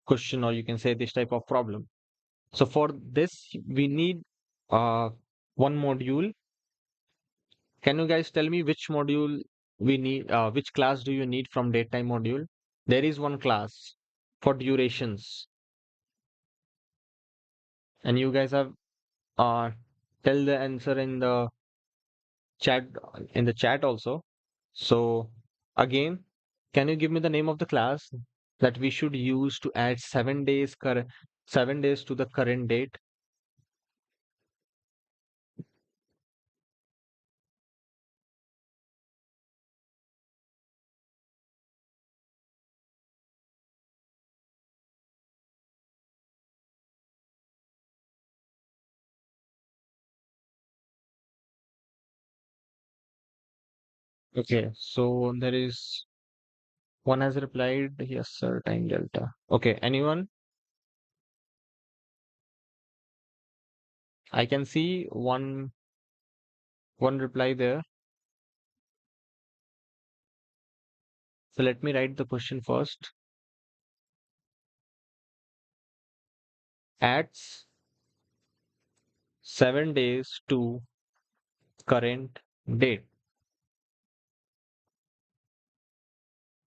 question, or you can say this type of problem. So for this, we need uh one module. Can you guys tell me which module we need? Which class do you need from datetime module? There is one class for durations, and you guys have tell the answer chat in the chat also. So again, can you give me the name of the class that we should use to add 7 days to the current date? Okay, so there is one has replied, yes sir, time delta. Okay, anyone? I can see one reply there. So let me write the question first. Adds 7 days to current date.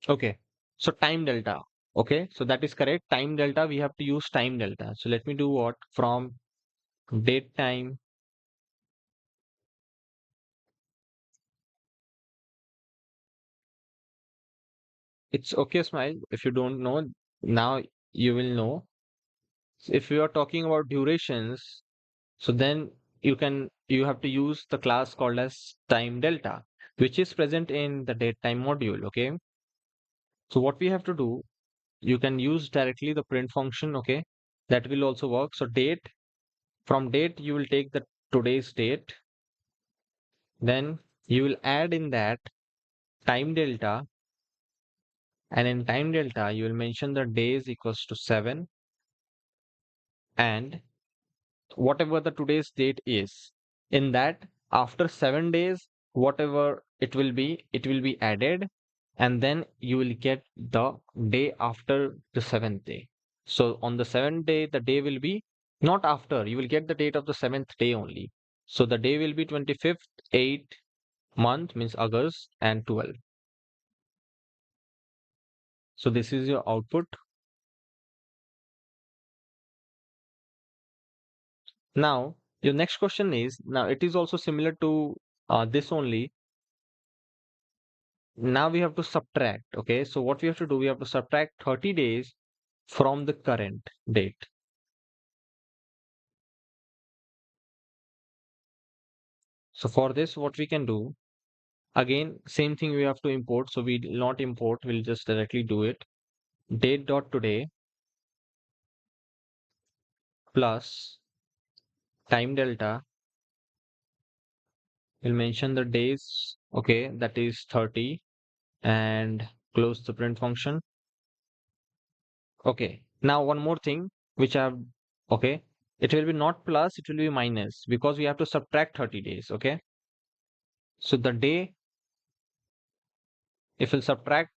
Okay. So time delta. Okay. So that is correct. Time delta, we have to use time delta. So let me do what? From date time. It's okay, Smile. If you don't know, now you will know. So if you are talking about durations, so then you have to use the class called as time delta, which is present in the date time module. Okay. So what we have to do, you can use directly the print function, okay? That will also work. So date, from date, you will take the today's date, then you will add in that time delta, and in time delta, you will mention the days equals to 7, and whatever the today's date is, in that after 7 days, whatever it will be added, and then you will get the day after the seventh day. So on the seventh day, the day will be not after, you will get the date of the seventh day only. So the day will be 25th, 8th month means August and 12. So this is your output. Now your next question is, now it is also similar to this only. Now we have to subtract. Okay, so what we have to do, we have to subtract 30 days from the current date. So for this, what we can do, again, same thing we have to import. So we will not import, we'll just directly do it. Date dot today plus time delta. We'll mention the days. Okay, that is 30, and close the print function. Okay, now one more thing which I have, okay, it will be not plus, it will be minus because we have to subtract 30 days. Okay, so the day, if we'll subtract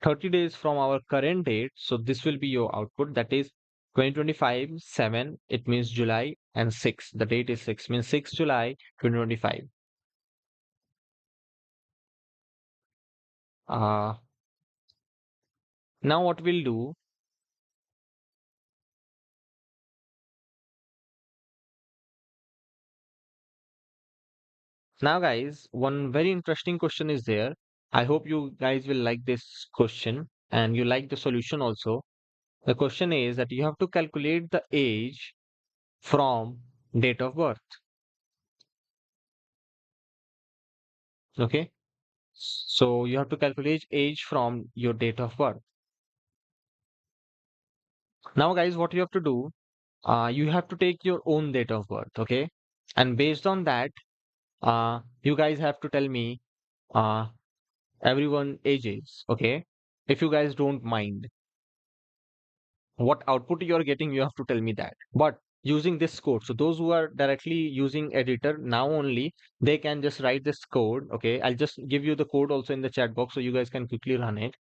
30 days from our current date, so this will be your output. That is 2025 7, it means July, and 6, the date is 6, means 6 July 2025. Uh, Now what we'll do, now guys, one very interesting question is there. I hope you guys will like this question and you like the solution also. The question is that you have to calculate the age from date of birth. Okay, so you have to calculate age from your date of birth. Now guys, what you have to do, you have to take your own date of birth. Okay, and based on that, you guys have to tell me uh, everyone ages. Okay, if you guys don't mind what output you are getting, you have to tell me that. But using this code, so those who are directly using editor now only, they can just write this code. Okay, I'll just give you the code also in the chat box so you guys can quickly run it.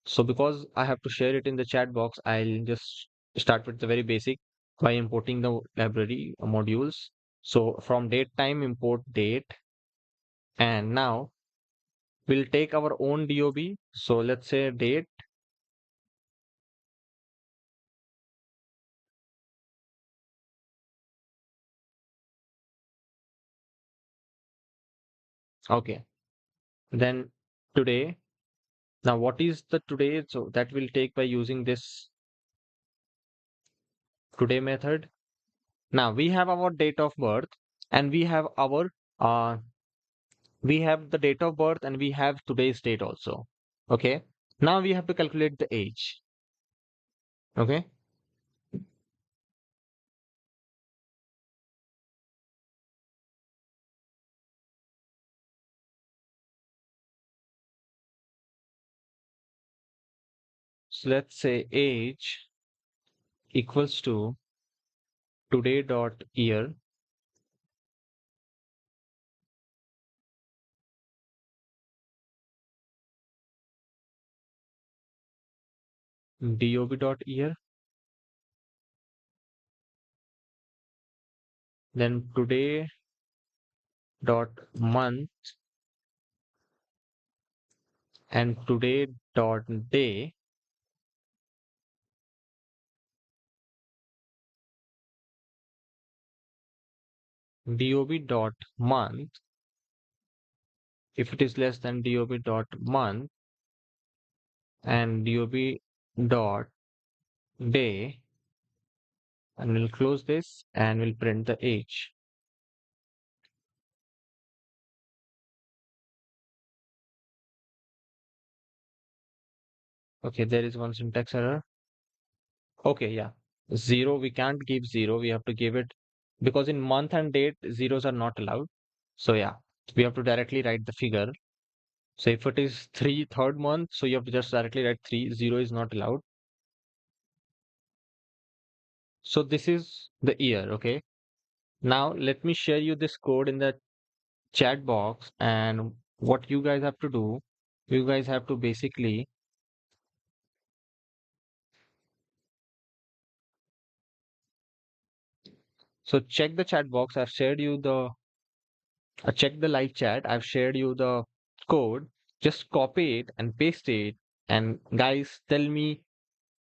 So because I have to share it in the chat box, I'll just start with the very basic by importing the library modules. So from date time, import date, and now we'll take our own DOB. So let's say date. Okay, then today. Now what is the today? So that will take by using this today method. Now we have our date of birth, and uh we have the date of birth, and we have today's date also. Okay. Now we have to calculate the age. Okay. So let's say age equals to today dot year dob dot year, then today dot month, and today dot day, dob dot month. If it is less than dob dot month and dob dot day, and we'll close this and we'll print the age. Okay, there is one syntax error. Okay, yeah. Zero, we can't give zero. We have to give it because in month and date, zeros are not allowed. So yeah, we have to directly write the figure. So if it is three third month, so you have to just directly write three. Zero is not allowed. So this is the year. Okay. Now let me share you this code in the chat box, and what you guys have to do, you guys have to basically, so check the chat box. I've shared you the check the live chat. I've shared you the code. Just copy it and paste it. And guys, tell me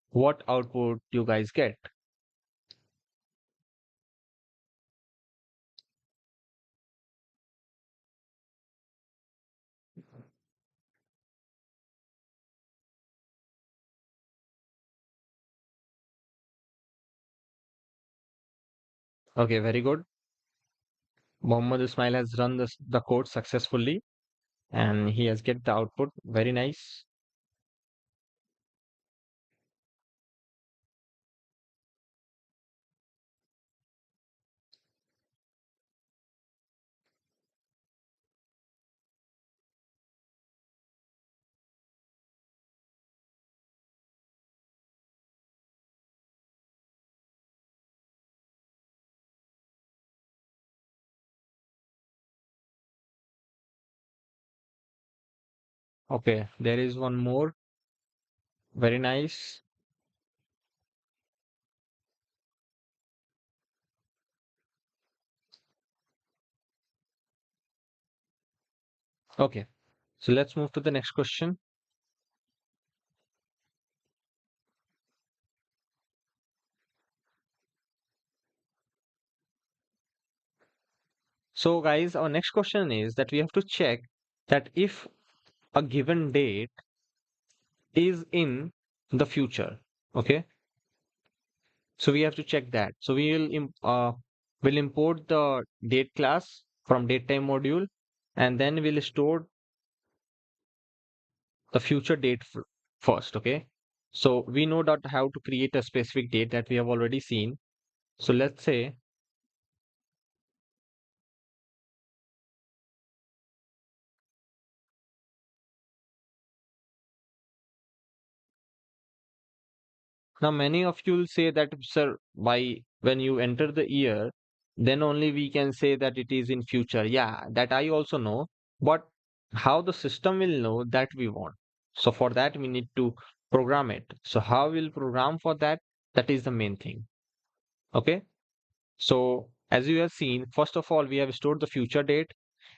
what output you guys get. Okay, very good. Muhammad Ismail has run the code successfully and he has get the output. Very nice. Okay, there is one more. Very nice. Okay, so let's move to the next question. So guys, our next question is that we have to check that if a given date is in the future. Okay, so we have to check that. So will import the date class from datetime module, and then we'll store the future date first. Okay, so we know that how to create a specific date that we have already seen. So let's say now many of you will say that, sir, by when you enter the year, then only we can say that it is in future. Yeah, that I also know, but how the system will know, that we want. So for that we need to program it. So how we'll program for that, that is the main thing. Okay. So as you have seen, first of all, we have stored the future date,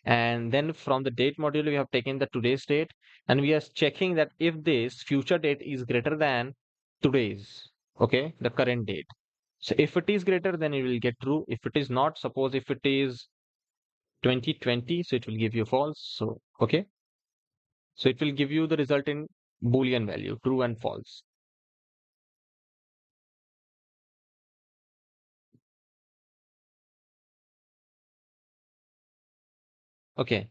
and then from the date module, we have taken the today's date, and we are checking that if this future date is greater than today's, okay, the current date. So if it is greater, then it will get true. If it is not, suppose if it is 2020, so it will give you false. So, okay, so it will give you the result in Boolean value, true and false. Okay.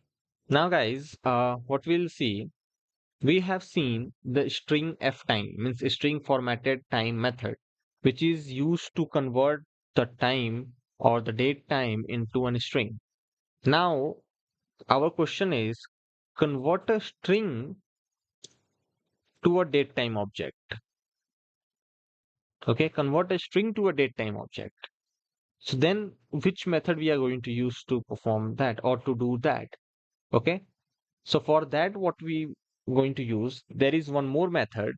Now, guys, what we'll see, we have seen the string f time, means string formatted time method, which is used to convert the time or the date time into a string. Now, our question is, convert a string to a date time object. Okay, convert a string to a date time object. So then which method we are going to use to perform that or to do that? Okay, so for that, what we going to use, there is one more method.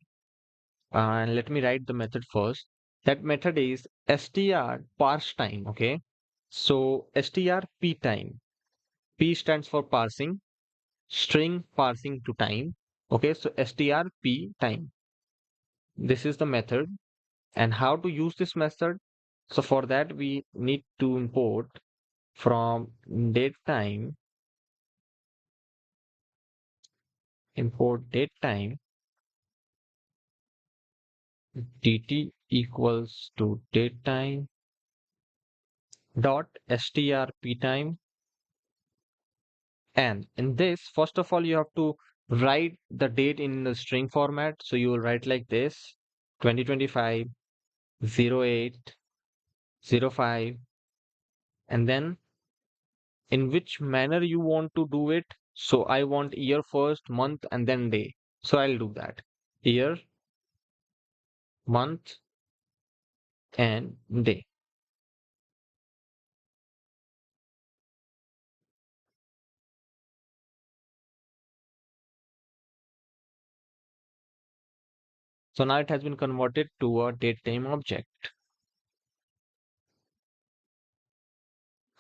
And let me write the method first. That method is str parse time. Okay. So str p time. P stands for parsing, string parsing to time. Okay. So str p time. This is the method. And how to use this method? So for that, we need to import from date time, import date time dt equals to date time dot str p time. And in this, first of all, you have to write the date in the string format. So you will write like this: 2025 08 05, and then in which manner you want to do it. So I want year first, month, and then day. So I'll do that: year, month, and day. So now it has been converted to a datetime object.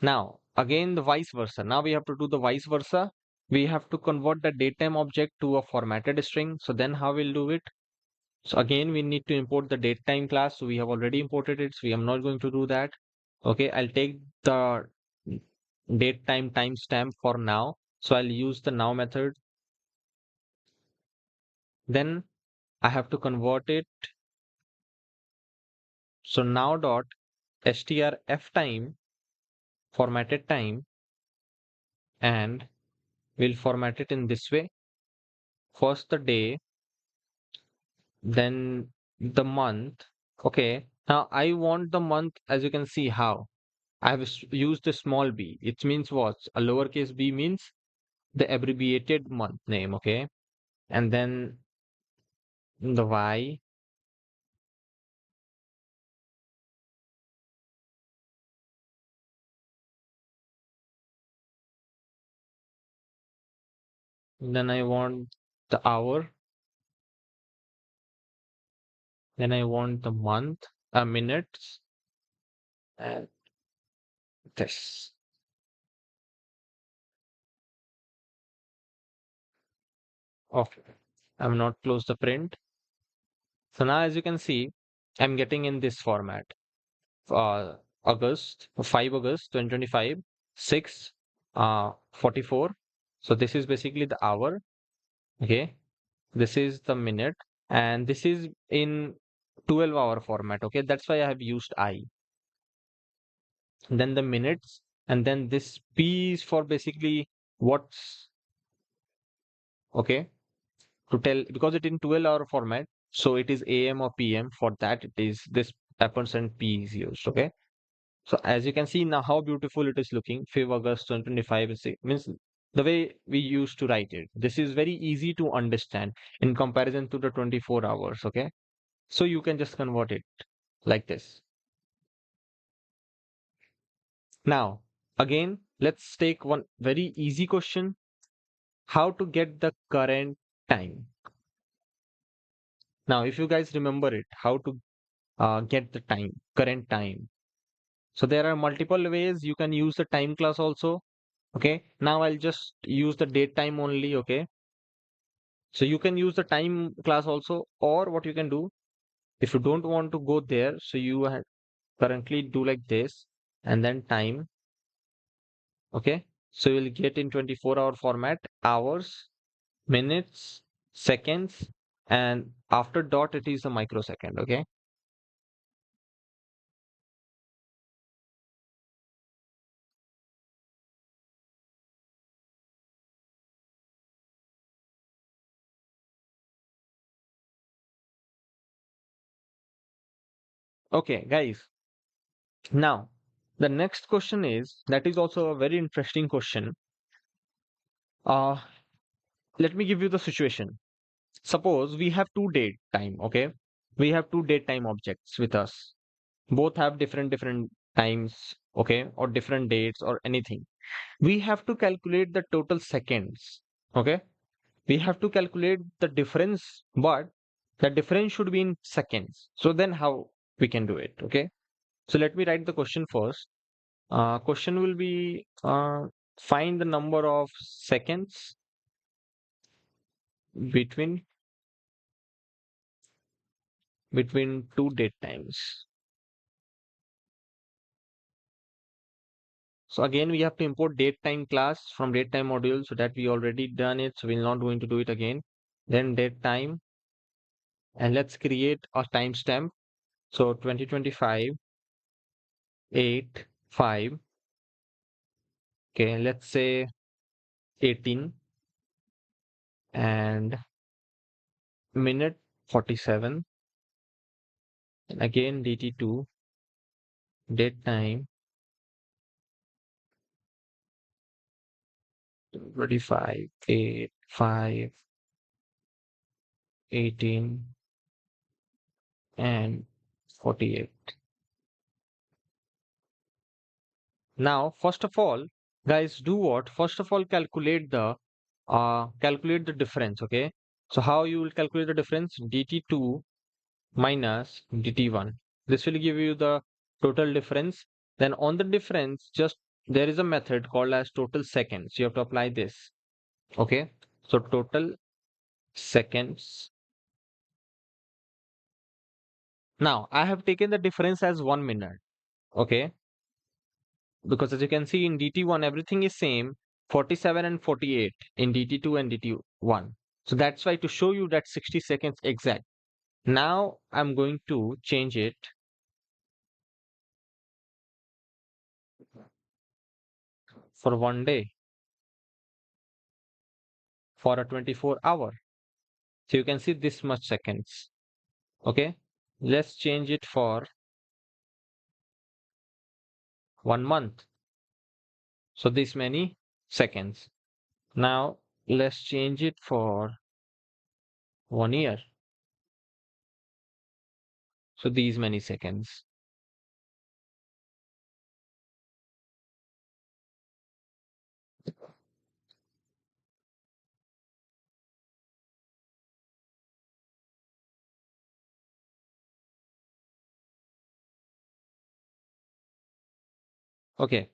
Now, again, the vice versa. Now we have to do the vice versa. We have to convert the datetime object to a formatted string. So then how we'll do it? So again, we need to import the datetime class. So we have already imported it. So we are not going to do that. Okay, I'll take the datetime timestamp for now. So I'll use the now method. Then I have to convert it. So now dot strf time formatted time, and we'll format it in this way: first the day, then the month. Okay, now I want the month. As you can see, how I have used a small b. It means what? A lowercase b means the abbreviated month name. Okay, and then the y, then I want the hour, then I want the month, minutes, and this. Okay, I'm not close the print. So now as you can see, I'm getting in this format. uh, August, 5 August 2025, 6 44. So this is basically the hour. Okay, this is the minute, and this is in 12-hour format. Okay, that's why I have used I. Then the minutes, and then this P is for basically what's okay to tell, because it in 12-hour format. So it is AM or PM. For that, it is this percent P is used. Okay. So as you can see now how beautiful it is looking. 5 August 2025 means the way we used to write it. This is very easy to understand in comparison to the 24 hours. Okay. So you can just convert it like this. Now, again, let's take one very easy question: how to get the current time. Now, if you guys remember it, how to get the time, current time. So there are multiple ways you can use the time class also. Okay. Now I'll just use the date time only. Okay. So you can use the time class also, or what you can do if you don't want to go there. So you currently do like this, and then time. Okay. So you'll get in 24-hour format, hours, minutes, seconds, and after dot, it is a microsecond. Okay. Okay, guys. Now, the next question is that is also a very interesting question. Uh, Let me give you the situation. Suppose we have two date time. Okay. We have two date time objects with us. Both have different times. Okay. Or different dates or anything. We have to calculate the total seconds. Okay. We have to calculate the difference, but the difference should be in seconds. So then how we can do it? Okay. So let me write the question first. Question will be find the number of seconds between two date times. So again, we have to import datetime class from datetime module, so that we already done it. So we're not going to do it again. Then datetime, and let's create a timestamp. So 2025 8 5. Okay, let's say 18. and minute 47, and again dt2, date time 25, 8, 5, 18, and 48. Now, first of all, guys, do what? First of all, calculate the difference. Okay. So how you will calculate the difference? dt2 minus dt1. This will give you the total difference. Then on the difference, just there is a method called as total seconds. You have to apply this. Okay. So total seconds. Now I have taken the difference as 1 minute. Okay. Because as you can see in dt1, everything is same, 47 and 48 in dt2 and dt1. So that's why to show you that 60 seconds exact. Now I'm going to change it for 1 day, for a 24-hour. So you can see this much seconds. Okay. Let's change it for 1 month. So this many seconds. Now let's change it for 1 year. So these many seconds. Okay.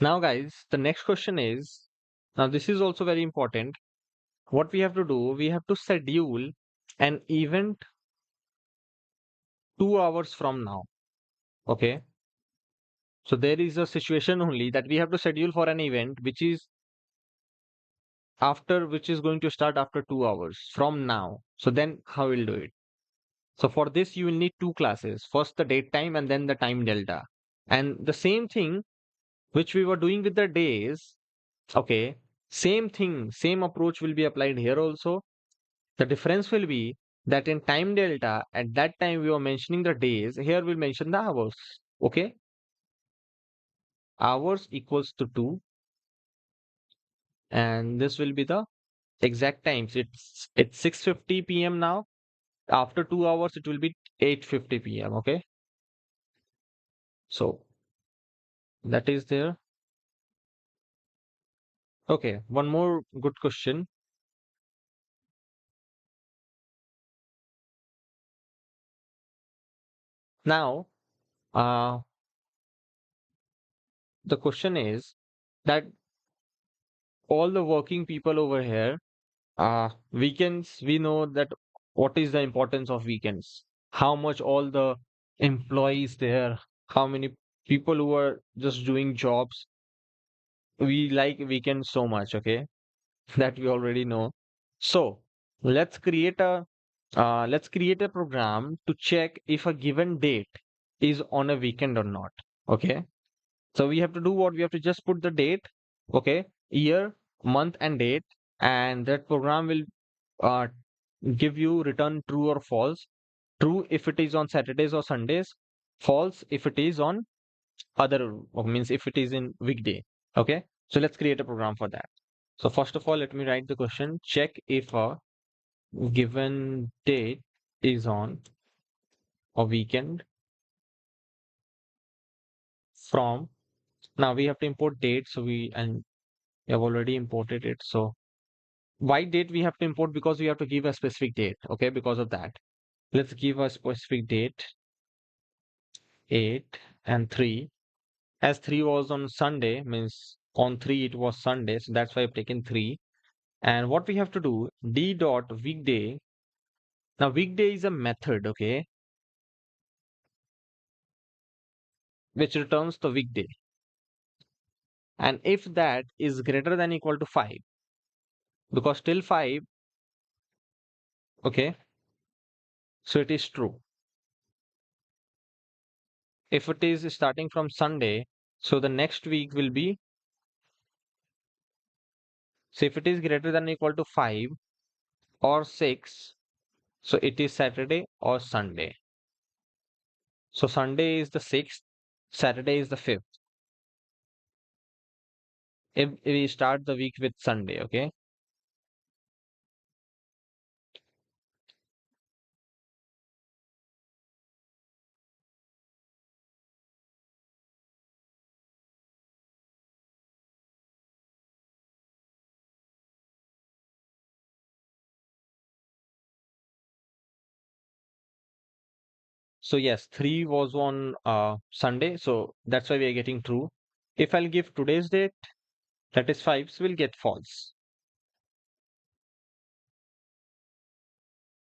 Now guys, the next question is, now this is also very important. What we have to do, we have to schedule an event 2 hours from now. Okay. So there is a situation only that we have to schedule for an event which is going to start after 2 hours from now. So then how we'll do it? So for this, you will need two classes. First the date time and then the time delta. And the same thing which we were doing with the days, okay, same thing, same approach will be applied here also. The difference will be that in time delta, at that time we were mentioning the days, here we'll mention the hours. Okay, hours equals to 2, and this will be the exact times. It's 6:50 p.m. now. After 2 hours, it will be 8:50 p.m. Okay, so that is there. Okay, one more good question. Now, uh, the question is that all the working people over here, weekends, we know that what is the importance of weekends, how much all the employees there, how many people who are just doing jobs, we like weekends so much, okay, that we already know. So let's create a let's create a program to check if a given date is on a weekend or not. Okay. So we have to do what? We have to just put the date, okay, year, month, and date, and that program will uh, give you return true or false. True if it is on Saturdays or Sundays, false if it is on other, or means if it is in weekday. Okay, so let's create a program for that. So first of all, let me write the question. Check if a given date is on a weekend from. Now we have to import date, so we have already imported it. So why date we have to import? Because we have to give a specific date. Okay, because of that, let's give a specific date, 8 and 3. As 3 was on Sunday, means on 3 it was Sunday, so that's why I've taken 3. And what we have to do, d dot weekday. Now weekday is a method, okay, which returns the weekday. And if that is greater than equal to 5, because till 5, okay, so it is true. If it is starting from Sunday, so the next week will be So if it is greater than or equal to 5 or 6, so it is Saturday or Sunday. So Sunday is the 6th, Saturday is the 5th. If we start the week with Sunday, okay? So yes, 3 was on Sunday, so that's why we are getting true. If I'll give today's date, that is 5, so we'll get false.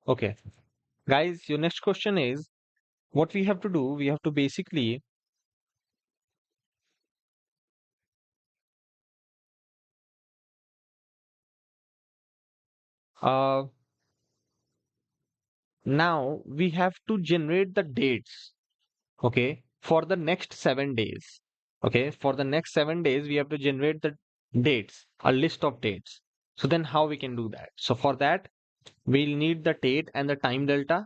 Okay. Guys, your next question is what we have to do, we have to basically uh, now we have to generate the dates, okay, for the next 7 days. Okay, for the next 7 days, we have to generate the dates, a list of dates. So then how we can do that? So for that, we'll need the date and the time delta.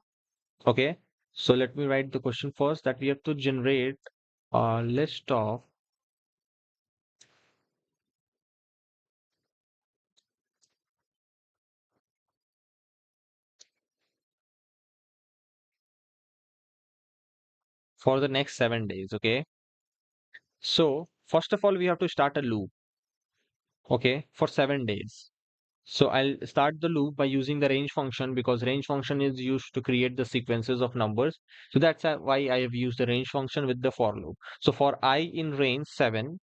Okay, so let me write the question first that we have to generate a list of for the next 7 days. Okay, so first of all, we have to start a loop. Okay, for 7 days. So I'll start the loop by using the range function because range function is used to create the sequences of numbers. So that's why I have used the range function with the for loop. So for I in range 7,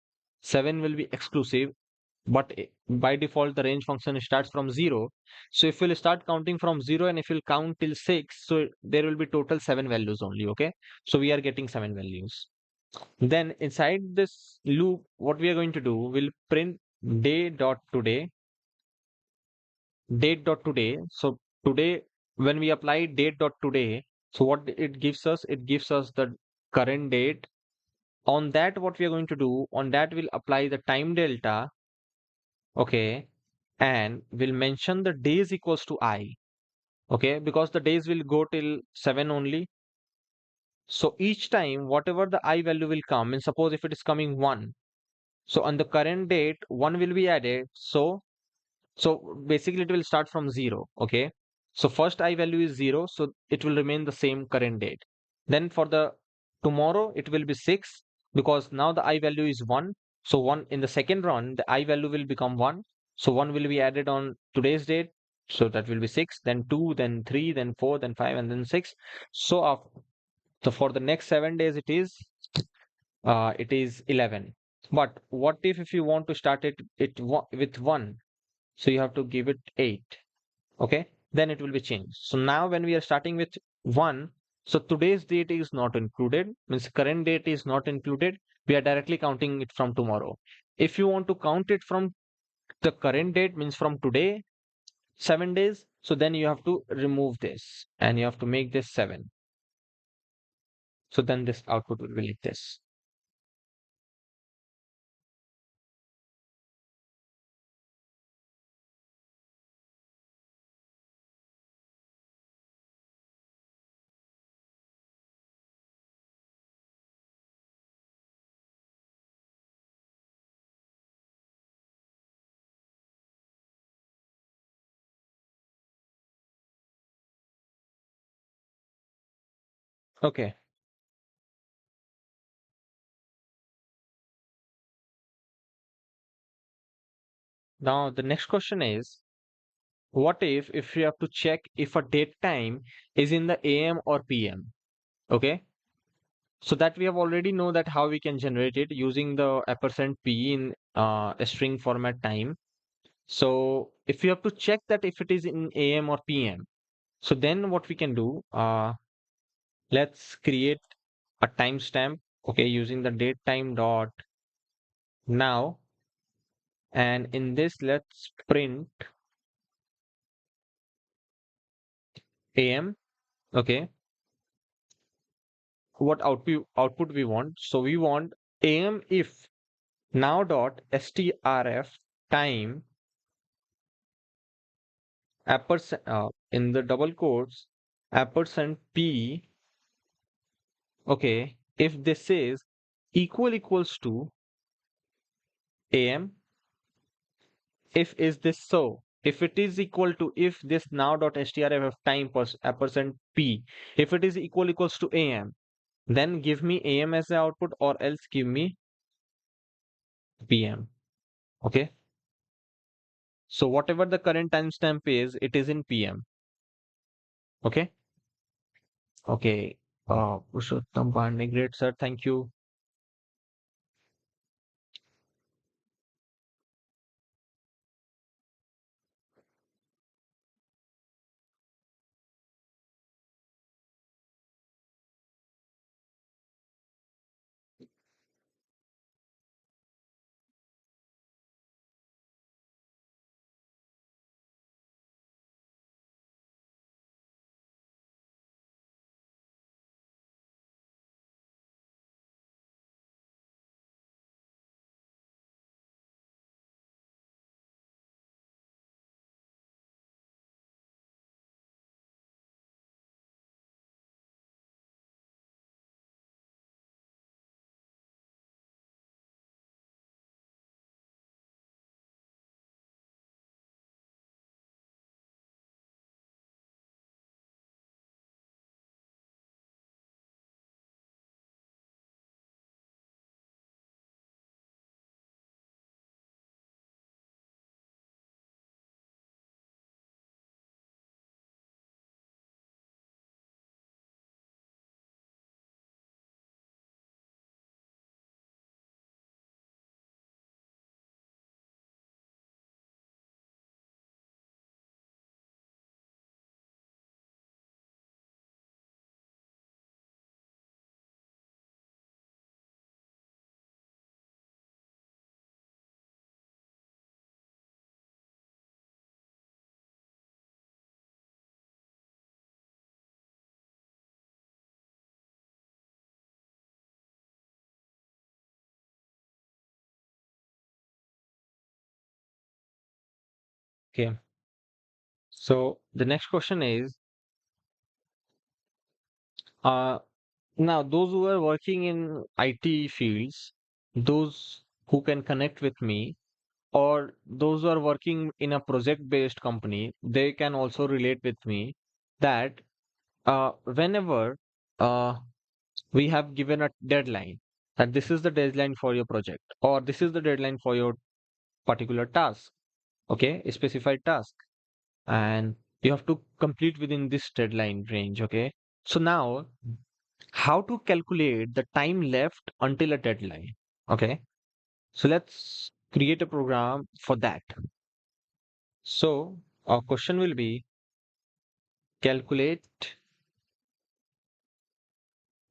7 will be exclusive, but by default the range function starts from 0. So if we'll start counting from 0 and if we'll count till 6, so there will be total 7 values only, okay? So we are getting 7 values. Then inside this loop, what we are going to do, we'll print day dot today date dot today. So today, when we apply date dot today, so what it gives us the current date. On that, what we are going to do, on that we'll apply the time delta, okay, and we'll mention the days equals to I, okay, because the days will go till 7 only. So each time, whatever the I value will come, and suppose if it is coming 1, so on the current date, 1 will be added. So basically it will start from 0, okay? So first I value is 0, so it will remain the same current date. Then for the tomorrow it will be 6 because now the I value is 1. So 1 in the second run the I value will become 1. So 1 will be added on today's date. So that will be 6, then 2, then 3, then 4, then 5 and then 6. So so for the next 7 days it is 11. But what if you want to start with 1? So you have to give it 8, okay, then it will be changed. So now when we are starting with 1, so today's date is not included, means current date is not included, we are directly counting it from tomorrow. If you want to count it from the current date, means from today 7 days, so then you have to remove this and you have to make this 7. So then this output will be like this. Okay, now the next question is, what if you have to check if a date time is in the AM or PM? Okay, so that we have already know that how we can generate it using the a percent %p in a string format time. So if you have to check that if it is in AM or PM, so then what we can do, let's create a timestamp, okay, using the date time dot now, and in this let's print AM, okay, what output we want. So we want AM if now dot strf time in the double quotes, ampersand p, okay, if this is equals to am, if it is equal to, if this now dot strff time ampersand p, if it is equals to am, then give me am as the output, or else give me pm. Okay, so whatever the current timestamp is, it is in pm. Okay. Okay. Purushottam Pandey, great sir, thank you. Okay, so the next question is, uh now those who are working in IT fields, those who can connect with me, or those who are working in a project based company, they can also relate with me that whenever uh, we have given a deadline, that this is the deadline for your project, or this is the deadline for your particular task, okay, a specified task, and you have to complete within this deadline range. Okay, so now how to calculate the time left until a deadline? Okay, so let's create a program for that. So our question will be, calculate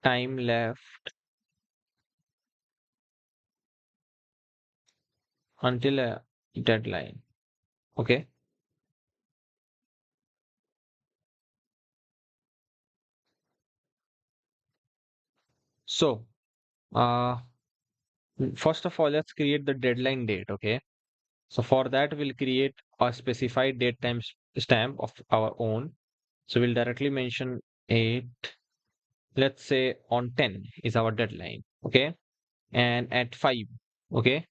time left until a deadline. Okay, so uh first of all, let's create the deadline date. Okay, so for that we'll create a specified date time stamp of our own. So we'll directly mention 8, let's say on 10 is our deadline. Okay, and at 5, okay,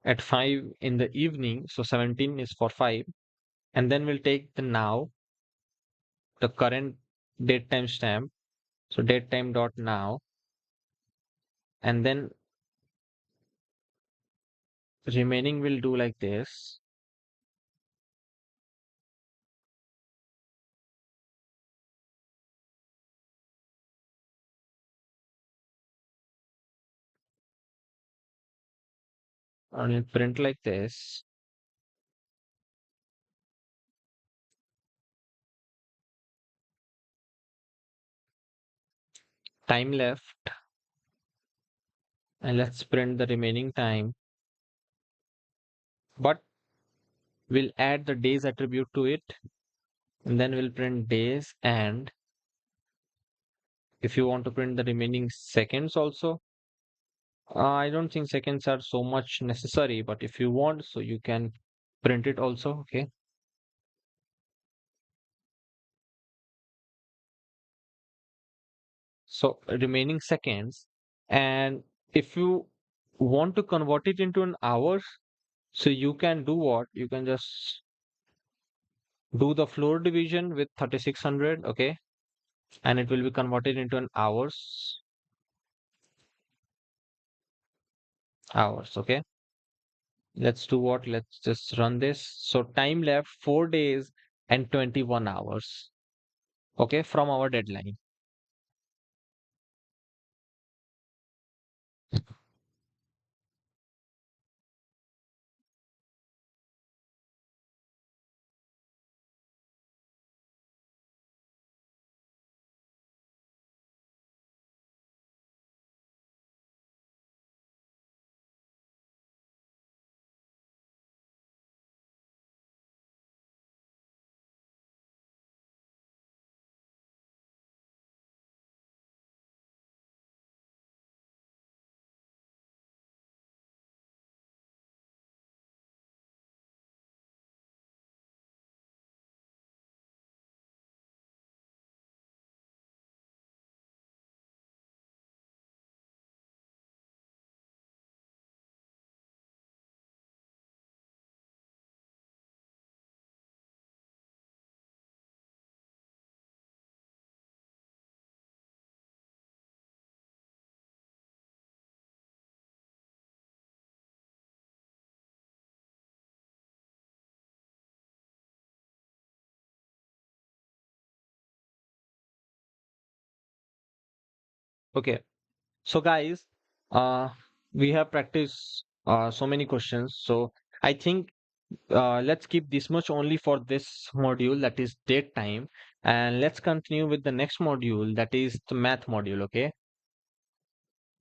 at 5 in the evening, so 17 is for 5, and then we'll take the now, the current date time stamp, so date time dot now, and then remaining will do like this. And it'll print like this. Time left, and let's print the remaining time, but we'll add the days attribute to it, and then we'll print days. And if you want to print the remaining seconds also, I don't think seconds are so much necessary, but if you want, so you can print it also. Okay, so remaining seconds. And if you want to convert it into an hours, so you can do what? You can just do the floor division with 3600, okay? And it will be converted into an hours, okay? Let's do what? Let's just run this. So time left 4 days and 21 hours, okay, from our deadline. Okay. So guys, uh, we have practiced so many questions. So I think let's keep this much only for this module, that is date time, and let's continue with the next module, that is the math module. Okay.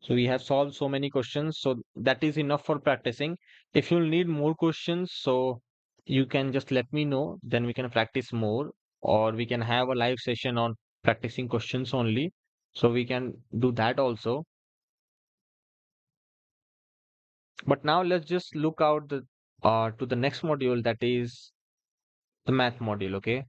So we have solved so many questions, so that is enough for practicing. If you need more questions, so you can just let me know, then we can practice more, or we can have a live session on practicing questions only. So we can do that also. But now let's just look out the to the next module, that is the math module, okay?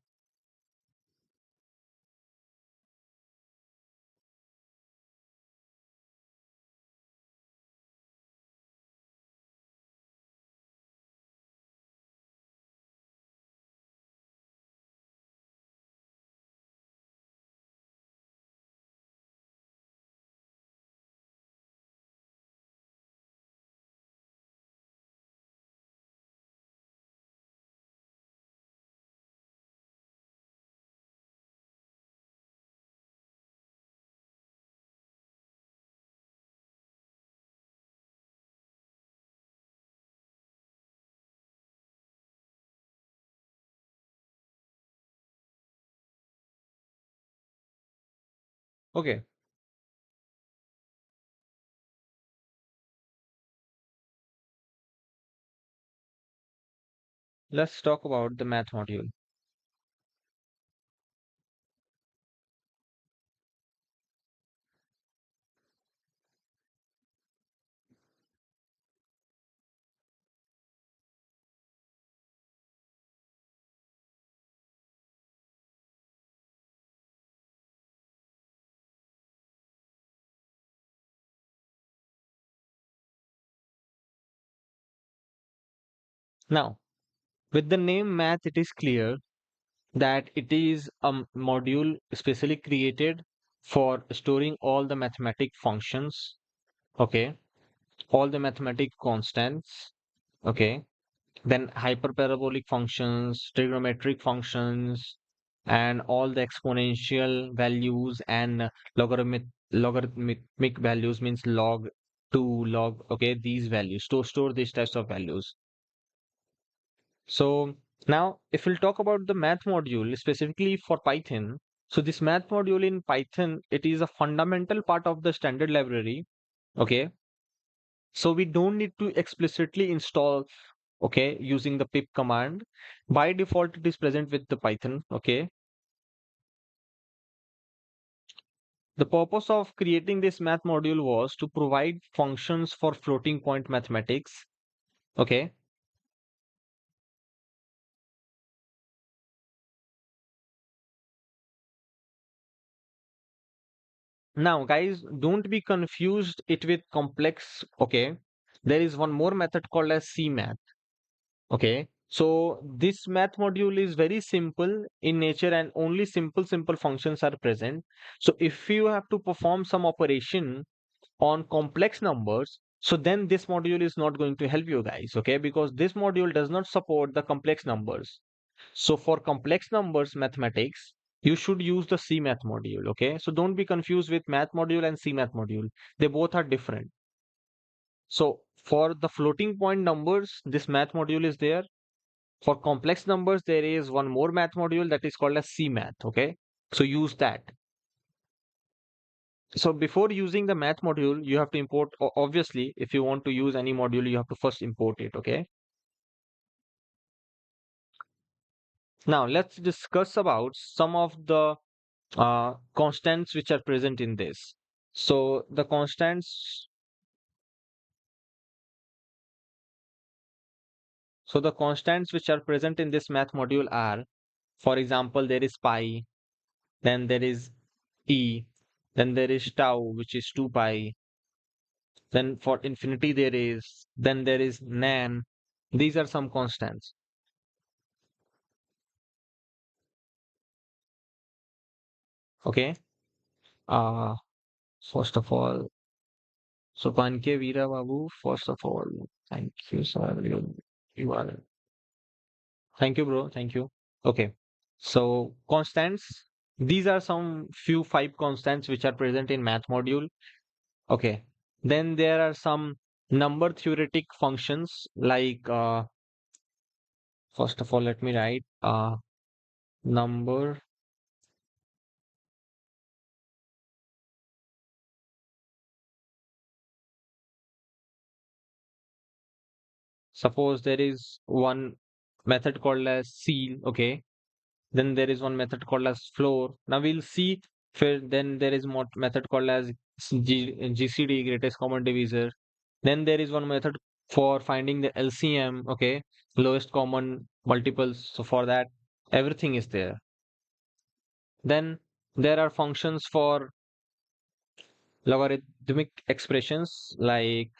Okay, let's talk about the math module. Now, with the name math, it is clear that it is a module specially created for storing all the mathematic functions, okay? All the mathematic constants, okay? Then hyperparabolic functions, trigonometric functions, and all the exponential values and logarithmic values, means log 2, log, okay, these values, to store these types of values. So now if we'll talk about the math module specifically for Python, so this math module in Python, it is a fundamental part of the standard library, okay? So we don't need to explicitly install, okay, using the pip command. By default it is present with the Python, okay? The purpose of creating this math module was to provide functions for floating point mathematics, okay? Now guys, don't be confused it with complex. Okay, there is one more method called as cmath. Okay, so this math module is very simple in nature and only simple functions are present. So if you have to perform some operation on complex numbers, so then this module is not going to help you guys, okay, because this module does not support the complex numbers. So for complex numbers mathematics, you should use the cmath module, okay? So don't be confused with math module and cmath module. They both are different. So for the floating point numbers, this math module is there. For complex numbers, there is one more math module that is called as cmath, okay? So use that. So before using the math module, you have to import, obviously, if you want to use any module, you have to first import it, okay? Now let's discuss about some of the constants which are present in this. So the constants, so the constants which are present in this math module are, for example, there is pi, then there is e, then there is tau, which is 2 pi, then for infinity then there is nan. These are some constants, okay? Uh, First of all, so Panke Veera Babu, first of all, thank you, sir. You are, thank you, bro. Thank you. Okay. So constants, these are some few five constants which are present in math module. Okay. Then there are some number theoretic functions like, first of all, let me write number. Suppose there is one method called as seal. Okay. Then there is one method called as floor. Now we'll see. Then there is more method called as GCD, greatest common divisor. Then there is one method for finding the LCM, okay, lowest common multiples. So for that, everything is there. Then there are functions for logarithmic expressions like,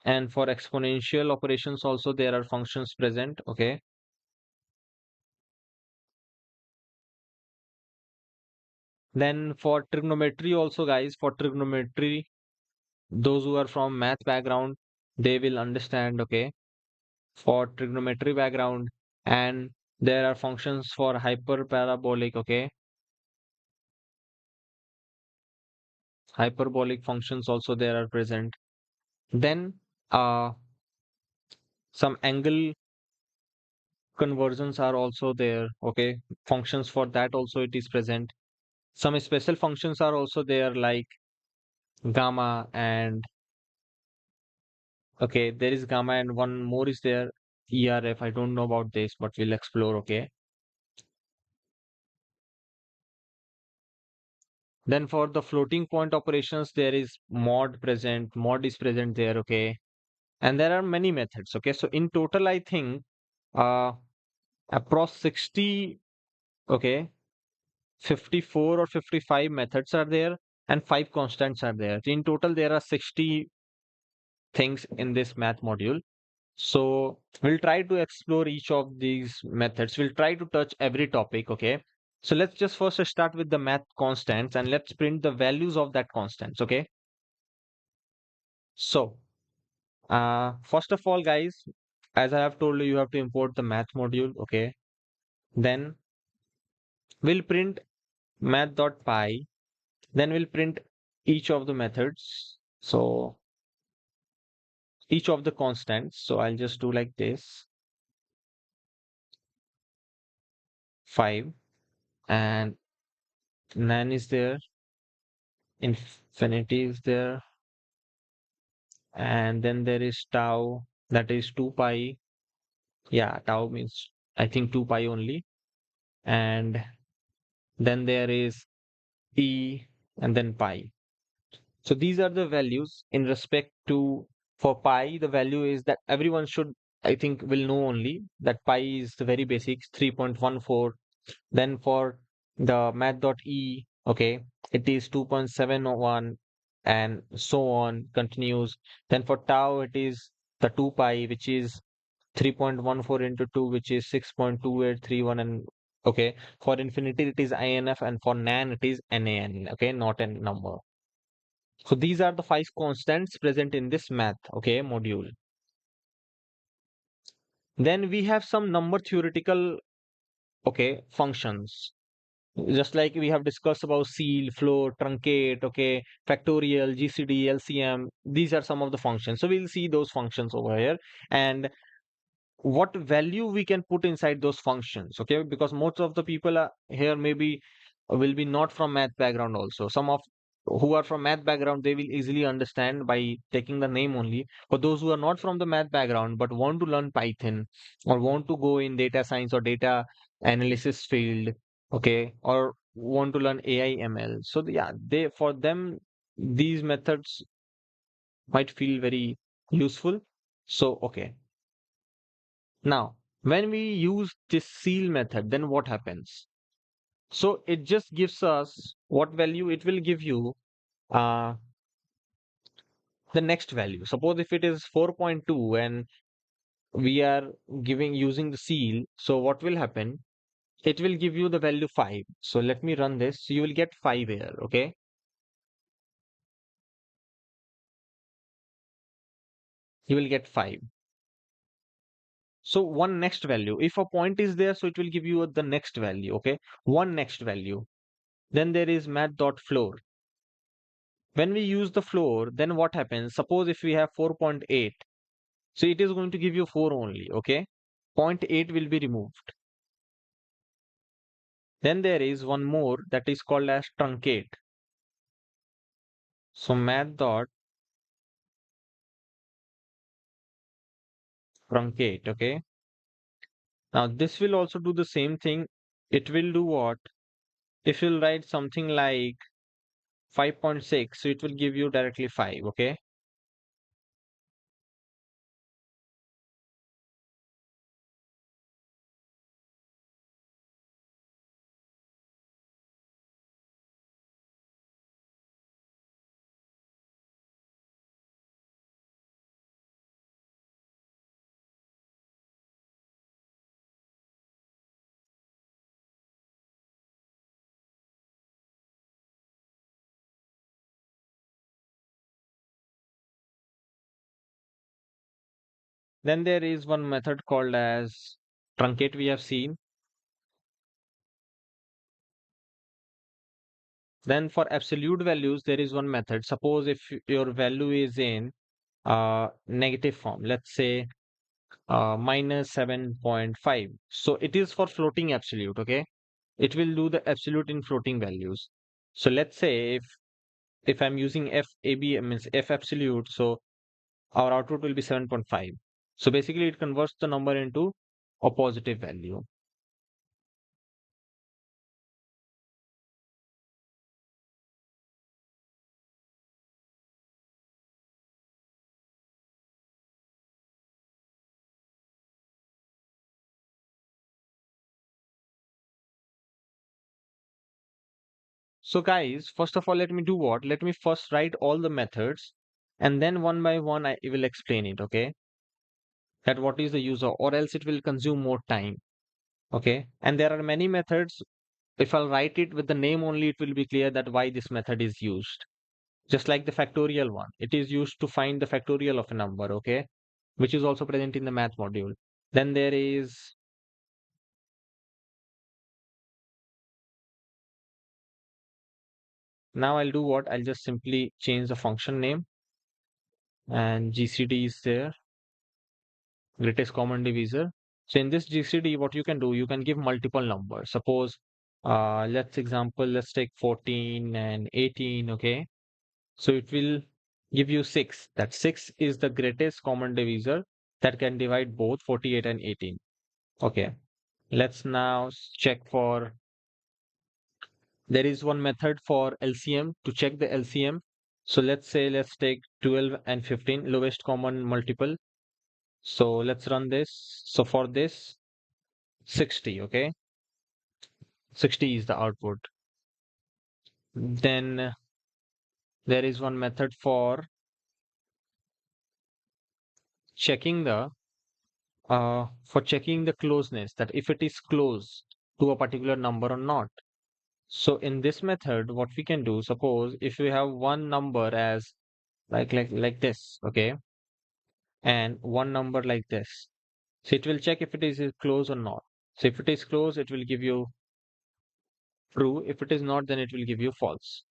and for exponential operations also there are functions present, okay. Then for trigonometry also guys, for trigonometry, those who are from math background, they will understand, okay, for trigonometry background. And there are functions for hyperparabolic, okay, hyperbolic functions also there are present. Then uh some angle conversions are also there, okay, functions for that also it is present. Some special functions are also there like gamma and, okay, there is gamma and one more is there, ERF. I don't know about this, but we'll explore, okay. Then for the floating point operations, there is mod is present there, okay. And there are many methods, okay. So in total, I think uh across 60, okay, 54 or 55 methods are there and five constants are there. In total, there are 60 things in this math module. So we'll try to explore each of these methods. We'll try to touch every topic, okay? So let's just first start with the math constants and let's print the values of that constants, okay? So, first of all, guys, as I have told you, you have to import the math module, okay? Then we'll print math.py. Then we'll print each of the methods. So each of the constants. So I'll just do like this, 5, and nan is there, infinity is there, and then there is tau, that is 2 pi. Yeah, tau means I think 2 pi only. And then there is e and then pi. So these are the values in respect to, for pi, the value is that everyone should I think will know only that pi is the very basics 3.14. Then for the math.e, okay, it is 2.701 and so on continues. Then for tau, it is the 2 pi, which is 3.14 into 2, which is 6.2831. And okay, for infinity, it is INF, and for nan, it is NaN, okay, not a number. So these are the five constants present in this math, okay, module. Then we have some number theoretical, okay, functions. Just like we have discussed about seal, float, truncate, okay, factorial, GCD, LCM. These are some of the functions. So we'll see those functions over here and what value we can put inside those functions. Okay, because most of the people are here maybe will be not from math background also. Some of who are from math background, they will easily understand by taking the name only. For those who are not from the math background but want to learn Python or want to go in data science or data analysis field, okay, or want to learn AI ML. So yeah, they for them these methods might feel very useful. So okay. Now, when we use this seal method, then what happens? So it just gives us what value it will give you uh, the next value. Suppose if it is 4.2 and we are giving using the seal, so what will happen? It will give you the value 5. So let me run this. So you will get 5 here, okay? You will get 5. So one next value. If a point is there, so it will give you the next value, okay? One next value. Then there is math.floor. When we use the floor, then what happens? Suppose if we have 4.8, so it is going to give you 4 only, okay? Zero point 0.8 will be removed. Then there is one more that is called as truncate. So math dot truncate, okay? Now this will also do the same thing. It will do what? If you'll write something like 5.6, so it will give you directly 5, okay? Then there is one method called as truncate we have seen. Then for absolute values, there is one method. Suppose if your value is in negative form, let's say minus 7.5. So it is for floating absolute, okay? It will do the absolute in floating values. So let's say if I'm using f ab means f absolute, so our output will be 7.5. So basically it converts the number into a positive value. So guys, first of all, let me do what? Let me first write all the methods and then one by one I will explain it, okay? That what is the user, or else it will consume more time, okay? And there are many methods. If I'll write it with the name only, it will be clear that why this method is used. Just like the factorial one, it is used to find the factorial of a number, okay? Which is also present in the math module. Then there is, now I'll do what? I'll just simply change the function name and GCD is there, greatest common divisor. So in this GCD, what you can do, you can give multiple numbers. Suppose, let's take 14 and 18, okay? So it will give you 6. That 6 is the greatest common divisor that can divide both 48 and 18. Okay. Let's now check for, there is one method for LCM to check the LCM. So let's say let's take 12 and 15, lowest common multiple. So let's run this. So for this 60, okay, 60 is the output. Then there is one method checking the for checking the closeness, that if it is close to a particular number or not. So in this method, what we can do, suppose if we have one number as like this, okay, and one number like this. So it will check if it is close or not. So if it is close, it will give you true. If it is not, then it will give you false.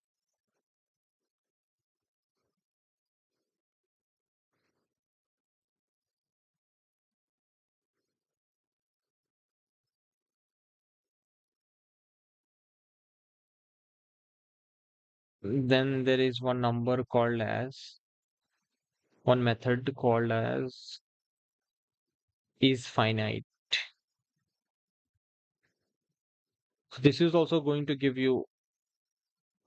Then there is one method called as is finite. So this is also going to give you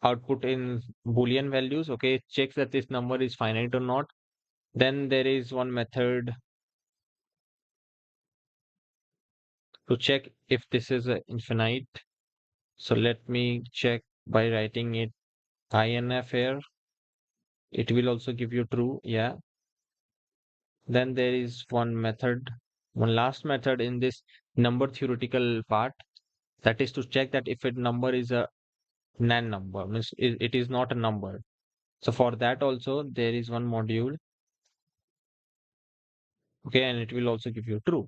output in Boolean values. Okay, it checks that this number is finite or not. Then there is one method to check if this is infinite. So let me check by writing it INF here. It will also give you true. Yeah. Then there is one last method in this number theoretical part, that is to check that if a number is a nan number, means it is not a number. So for that also there is one module, okay, and it will also give you true.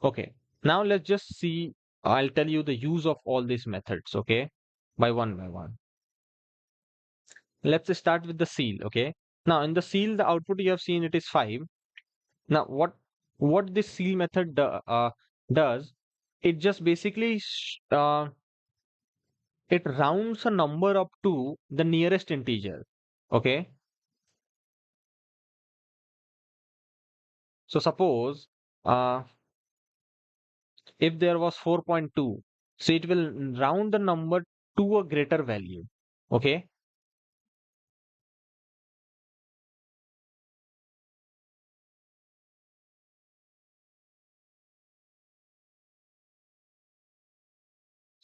Okay, now let's just see. I'll tell you the use of all these methods, okay, by one. Let's start with the seal, okay. Now in the seal, the output you have seen it is 5. Now what this seal method does, it just basically it rounds a number up to the nearest integer, okay. So suppose if there was 4.2, so it will round the number to a greater value, okay.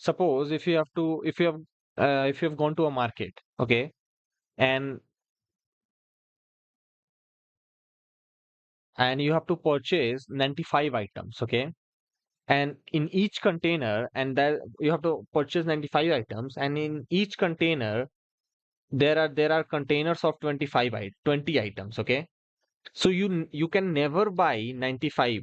Suppose if you have gone to a market, okay, and you have to purchase 95 items, okay, and in each container, and that you have to purchase 95 items, and in each container there are containers of 20 items, okay. So you can never buy 95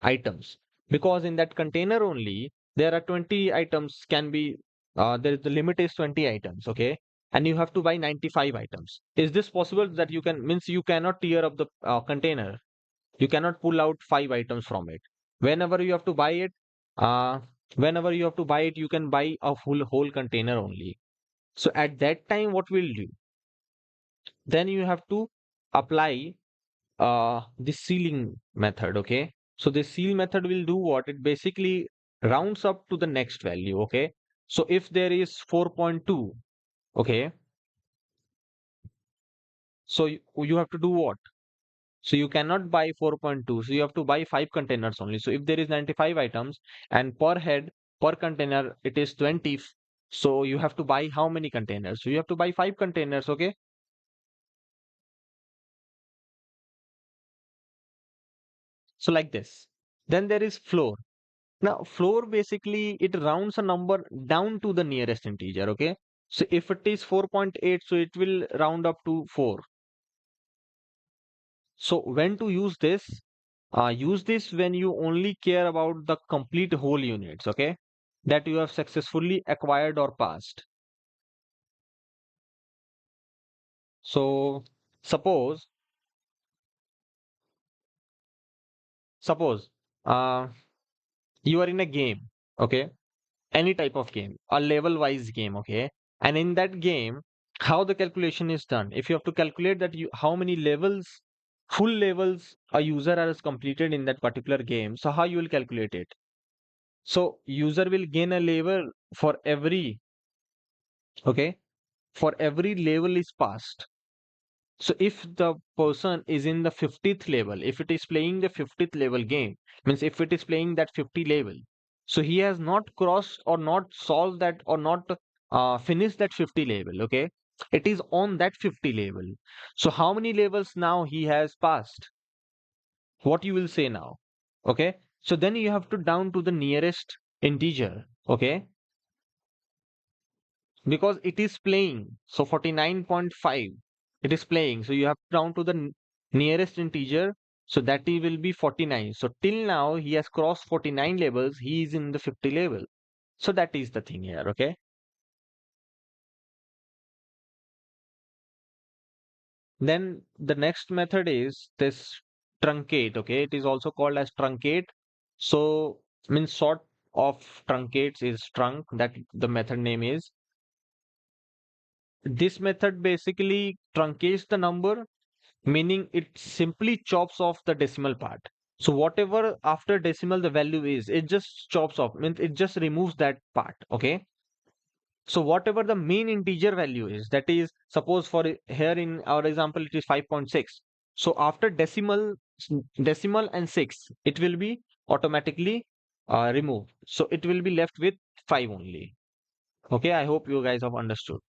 items, because in that container only there are 20 items can be there the limit is 20 items, okay, and you have to buy 95 items. Is this possible that you can, means you cannot tear up the container, you cannot pull out 5 items from it. Whenever you have to buy it, uh, whenever you have to buy it, you can buy a whole container only. So at that time, what will do? Then you have to apply the sealing method, okay. So the seal method will do what? It basically rounds up to the next value, okay. So if there is 4.2, okay, so you have to do what? So you cannot buy 4.2, so you have to buy 5 containers only. So if there is 95 items and per head, per container it is 20, so you have to buy how many containers? So you have to buy 5 containers, okay. So like this. Then there is floor. Now, floor basically it rounds a number down to the nearest integer, okay? So if it is 4.8, so it will round up to 4. So when to use this? Use this when you only care about the complete whole units, okay? That you have successfully acquired or passed. So suppose, suppose uh, you are in a game, okay? Any type of game, a level wise game, okay, and in that game how the calculation is done, if you have to calculate that you how many levels, full levels a user has completed in that particular game, so how you will calculate it? So user will gain a level for every, okay, for every level is passed. So if the person is in the 50th level, if it is playing the 50th level game, means if it is playing that 50 level, so he has not crossed or not solved that or not finished that 50 level, okay? It is on that 50 level. So how many levels now he has passed? What you will say now? Okay? So then you have to down to the nearest integer, okay? Because it is playing. So 49.5, it is playing. So you have to down to the nearest integer. So that he will be 49. So till now he has crossed 49 levels. He is in the 50 level. So that is the thing here. Okay. Then the next method is this truncate. Okay. It is also called as truncate. So means sort of truncates is trunk, that the method name is. This method basically truncates the number, meaning it simply chops off the decimal part. So whatever after decimal the value is, it just chops off, means it just removes that part. Okay. So whatever the main integer value is, that is, suppose for here in our example, it is 5.6. So after decimal and 6, it will be automatically removed. So it will be left with 5 only. Okay. I hope you guys have understood.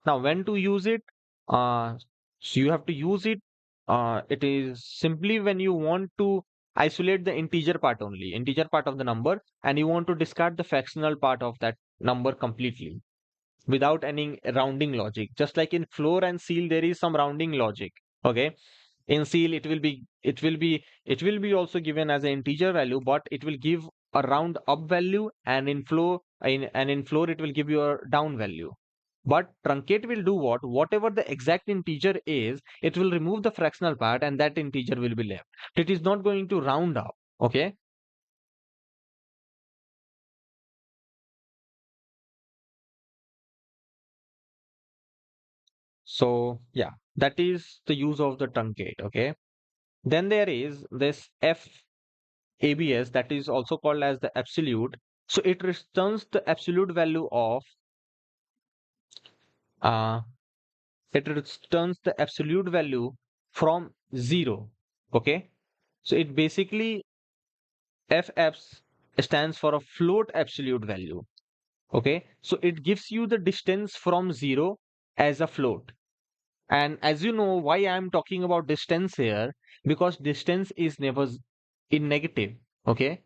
Now, when to use it? Uh, so you have to use it. It is simply when you want to isolate the integer part of the number, and you want to discard the fractional part of that number completely without any rounding logic. Just like in floor and seal, there is some rounding logic. Okay. In seal, it will be also given as an integer value, but it will give a round up value, and in floor it will give you a down value. But truncate will do what? Whatever the exact integer is, it will remove the fractional part and that integer will be left. It is not going to round up. Okay. So yeah, that is the use of the truncate. Okay. Then there is this FABS, that is also called as the absolute. So it returns the absolute value of uh it returns the absolute value from 0. Okay. So it basically FABS stands for a float absolute value. Okay. So it gives you the distance from 0 as a float. And as you know, why I am talking about distance here, because distance is never in negative. Okay.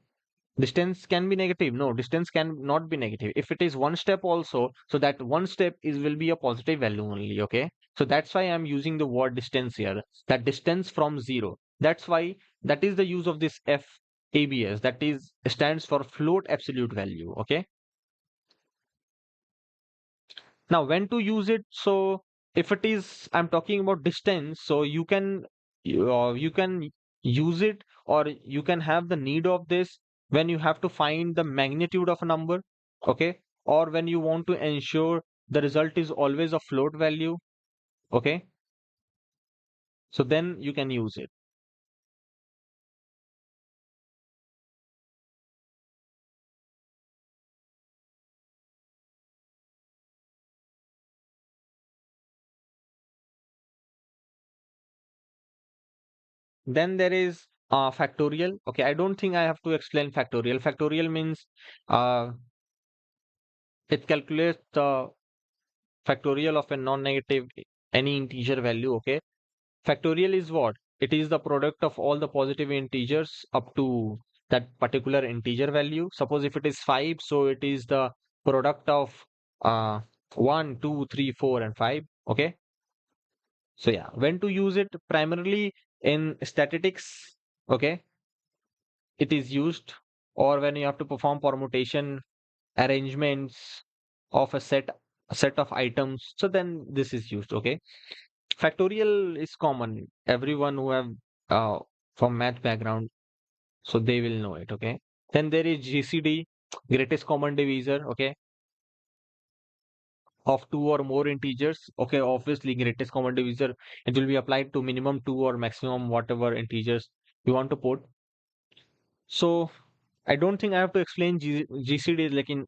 Distance can be negative. No, distance can not be negative. If it is one step also, so that one step is will be a positive value only. Okay. So that's why I'm using the word distance here. That distance from 0. That's why that is the use of this FABS. That is stands for float absolute value. Okay. Now, when to use it? So, if it is, I'm talking about distance, so you can use it, or you can have the need of this when you have to find the magnitude of a number, okay, or when you want to ensure the result is always a float value, okay. So then you can use it. Then there is factorial. Okay, I don't think I have to explain factorial. Factorial means uh, it calculates the factorial of a non-negative any integer value. Okay. Factorial is what? It is the product of all the positive integers up to that particular integer value. Suppose if it is 5, so it is the product of uh 1, 2, 3, 4, and 5. Okay. So yeah, when to use it? Primarily in statistics. Okay. It is used, or when you have to perform permutation arrangements of a set of items. So then this is used. Okay. Factorial is common. Everyone who have uh, from math background, so they will know it. Okay. Then there is GCD, greatest common divisor. Okay, of two or more integers. Okay, obviously greatest common divisor. It will be applied to minimum two or maximum whatever integers you want to put. So I don't think I have to explain GCD like in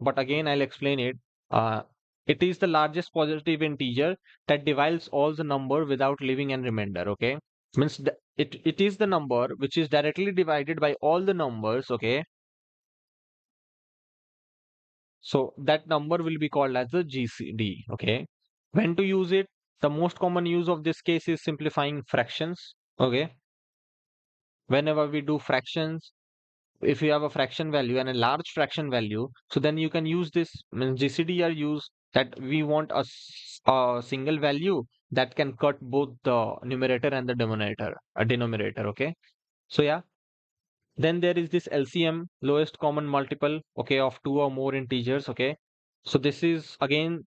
but again I'll explain it. Uh, It is the largest positive integer that divides all the number without leaving any remainder. Okay, means it is the number which is directly divided by all the numbers. Okay, so that number will be called as the GCD. Okay, when to use it? The most common use of this case is simplifying fractions. Okay, whenever we do fractions, if you have a fraction value and a large fraction value, so then you can use this, means GCD are used that we want a single value that can cut both the numerator and the denominator. Okay, so yeah, then there is this LCM, lowest common multiple, okay, of two or more integers. Okay, so this is again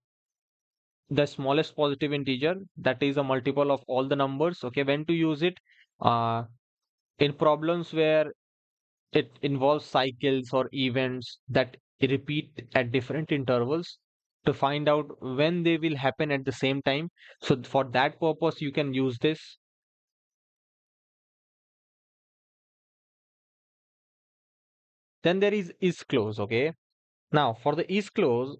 the smallest positive integer that is a multiple of all the numbers. Okay, when to use it? uh, in problems where it involves cycles or events that repeat at different intervals to find out when they will happen at the same time. So for that purpose, you can use this. Then there is close. Okay. Now for the is close,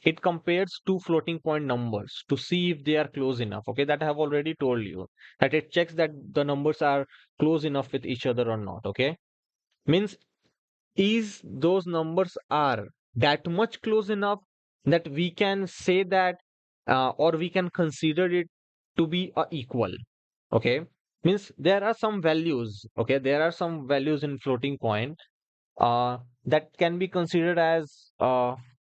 it compares two floating point numbers to see if they are close enough. Okay, that I have already told you, that it checks that the numbers are close enough with each other or not. Okay, means is those numbers are that much close enough that we can say that or we can consider it to be equal. Okay, means there are some values. Okay, there are some values in floating point that can be considered as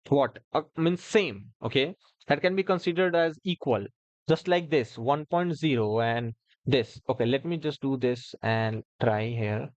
what means same. Okay, that can be considered as equal, just like this 1.0 and this. Okay, let me just do this and try here.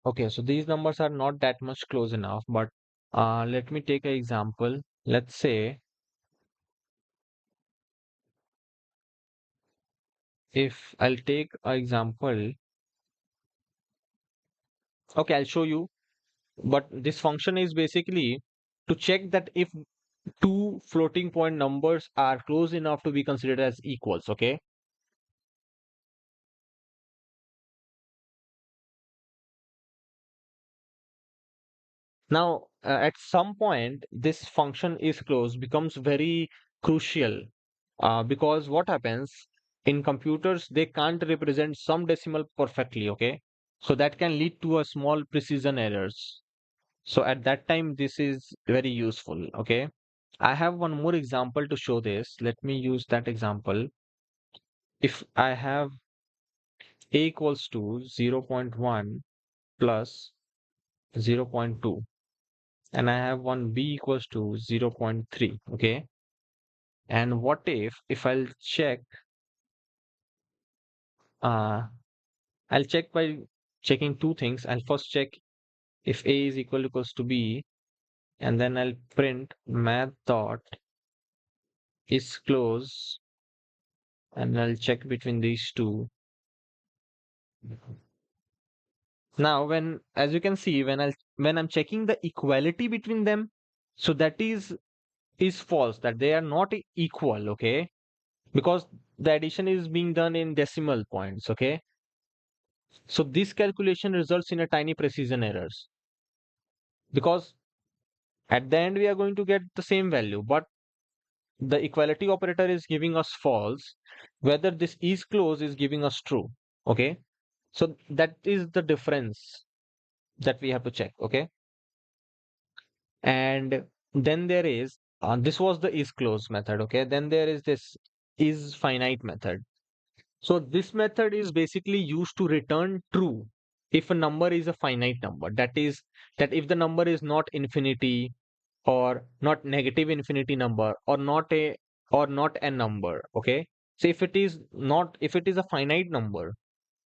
Okay, so these numbers are not that much close enough, but let me take an example. Let's say if I'll take an example, okay, I'll show you. But this function is basically to check that if two floating point numbers are close enough to be considered as equals. Okay, now at some point, this function is close becomes very crucial because what happens in computers, they can't represent some decimal perfectly. Okay, so that can lead to a small precision errors. So at that time, this is very useful. Okay, I have one more example to show this. Let me use that example. If I have a equals to 0.1 plus 0.2 and I have one b equals to 0.3. Okay, and what if I'll check uh I'll check by checking two things. I'll first check if a is equals to b, and then I'll print math dot is close, and I'll check between these two. Now, as you can see, when I'm checking the equality between them, so that is false, that they are not equal. Okay, because the addition is being done in decimal points. Okay, so this calculation results in a tiny precision errors because at the end we are going to get the same value, but the equality operator is giving us false, whether this is close is giving us true. Okay, so that is the difference that we have to check. Okay, and then there is this was the is close method. Okay, then there is this is finite method. So this method is basically used to return true if a number is a finite number, that is, that if the number is not infinity or not negative infinity number or not a number, okay? So if it is not, if it is a finite number,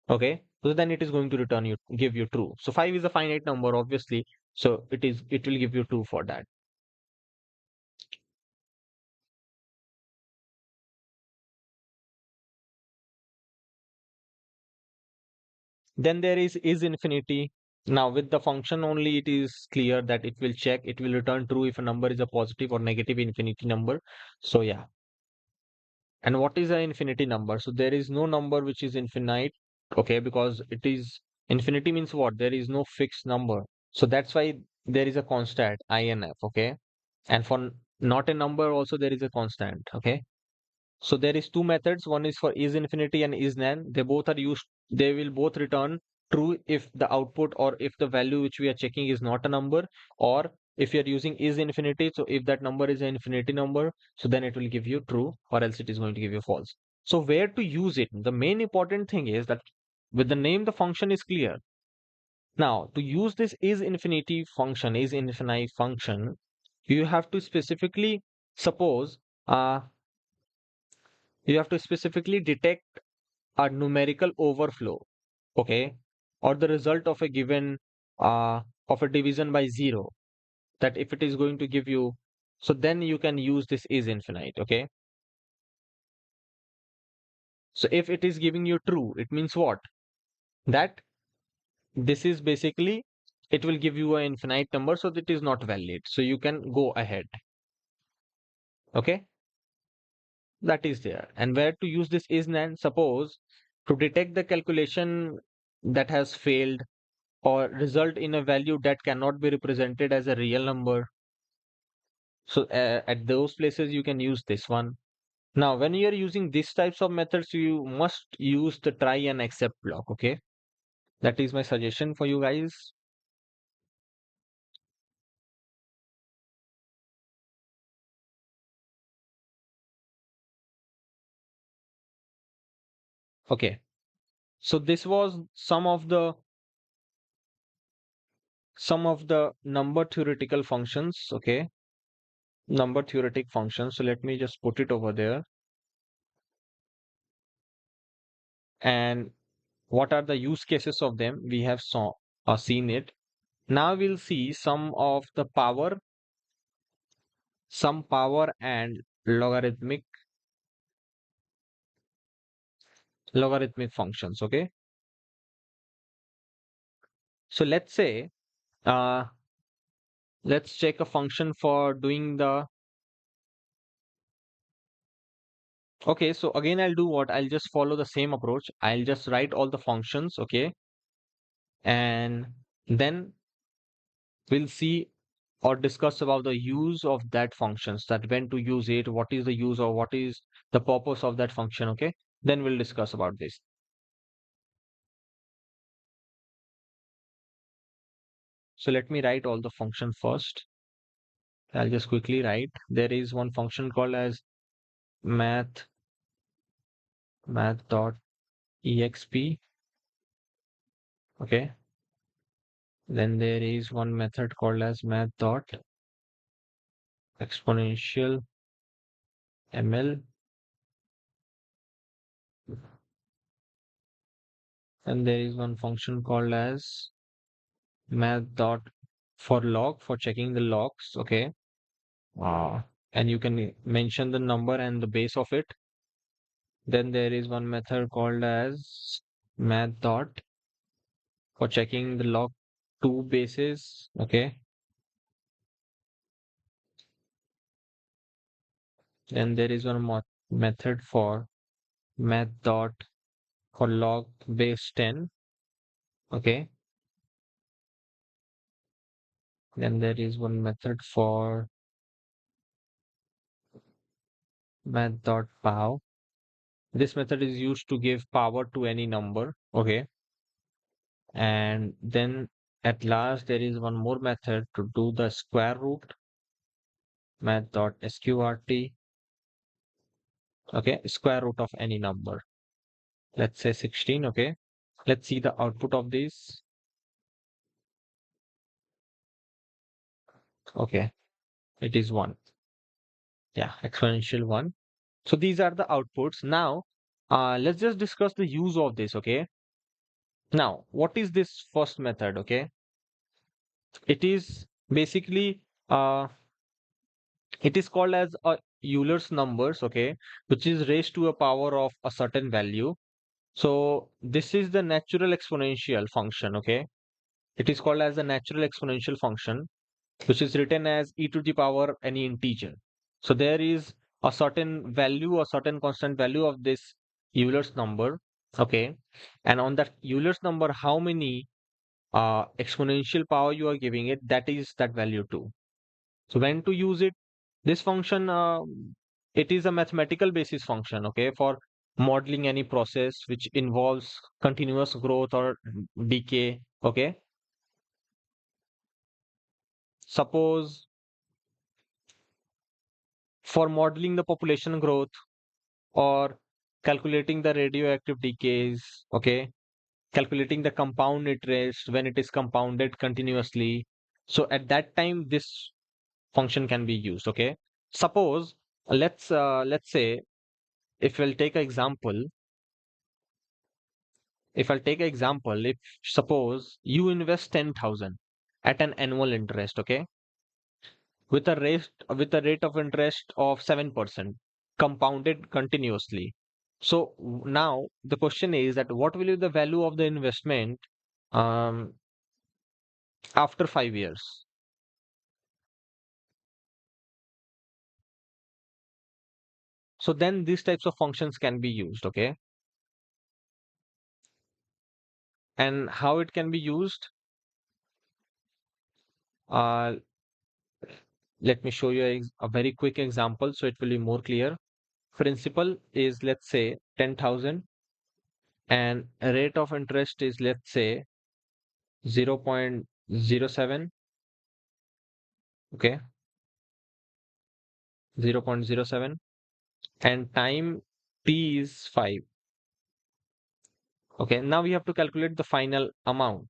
okay, so then it is going to return you, give you true. So 5 is a finite number, obviously, so it will give you true for that. Then there is infinity. Now with the function only, it is clear that it will check, it will return true if a number is a positive or negative infinity number. So yeah. And what is an infinity number? So there is no number which is infinite, okay, because it is, infinity means what? There is no fixed number. So that's why there is a constant INF, okay? And for not a number also there is a constant, okay? So there is two methods. One is for is infinity and is nan. They both are used. They will both return true if the output or if the value which we are checking is not a number, or if you are using is infinity. So if that number is an infinity number, so then it will give you true, or else it is going to give you false. So where to use it? The main important thing is that with the name, the function is clear. Now to use this is infinity function, is infinite function, you have to specifically suppose uh, you have to specifically detect a numerical overflow, okay, or the result of a given of a division by zero, that if it is going to give you, so then you can use this is infinite, okay. So if it is giving you true, it means what? That this is basically, it will give you an infinite number, so that is not valid, so you can go ahead, okay. That is there. And where to use this is nan, suppose to detect the calculation that has failed or result in a value that cannot be represented as a real number. So at those places you can use this one. Now when you are using these types of methods, you must use the try and except block, okay? That is my suggestion for you guys. Okay. So this was some of the number theoretical functions, okay? Number theoretic functions. So let me just put it over there. And what are the use cases of them? We have seen it. Now we'll see some power and logarithmic functions, okay. So uh let's check a function for doing the, okay, so again I'll do what, I'll just follow the same approach. I'll just write all the functions, okay, and then we'll see or discuss about the use of that functions, that when to use it, what is the use or what is the purpose of that function, okay. Then we'll discuss about this. So let me write all the function first. I'll just quickly write. There is one function called as math math.exp, okay. Then there is one method called as math.exponential ml, and there is one function called as math for log, for checking the logs, okay. uh, and you can mention the number and the base of it. Then there is one method called as math dot for checking the log two bases, okay. Then there is one method for math dot for log base 10, okay. Then there is one method for math.pow. This method is used to give power to any number, okay. And then at last there is one more method to do the square root, math.sqrt, okay, square root of any number. Let's say 16, okay. Let's see the output of this. Okay, it is 1. Yeah, exponential 1. So these are the outputs. Now, let's just discuss the use of this. Okay. Now, what is this first method? Okay, it is basically uh, it is called as a Euler's numbers. Okay, which is raised to a power of a certain value. So this is the natural exponential function. Okay, it is called as a natural exponential function, which is written as e to the power any integer. So there is a certain value, a certain constant value of this Euler's number. Okay, and on that Euler's number, how many exponential power you are giving it, that is that value too. So when to use it? This function, it is a mathematical basis function, okay, for modeling any process which involves continuous growth or decay, okay. Suppose for modeling the population growth or calculating the radioactive decays, okay, calculating the compound interest when it is compounded continuously. So at that time, this function can be used, okay. Suppose let's say if we'll take an example, if suppose you invest 10,000 at an annual interest, okay, with a rate of interest of 7% compounded continuously. So now the question is that what will be the value of the investment um, after 5 years? So then these types of functions can be used, okay, and how it can be used? Uh, Let me show you a very quick example so it will be more clear. Principal is, let's say, 10,000 and a rate of interest is, let's say, 0.07. Okay, 0.07, and time t is 5. Okay, now we have to calculate the final amount.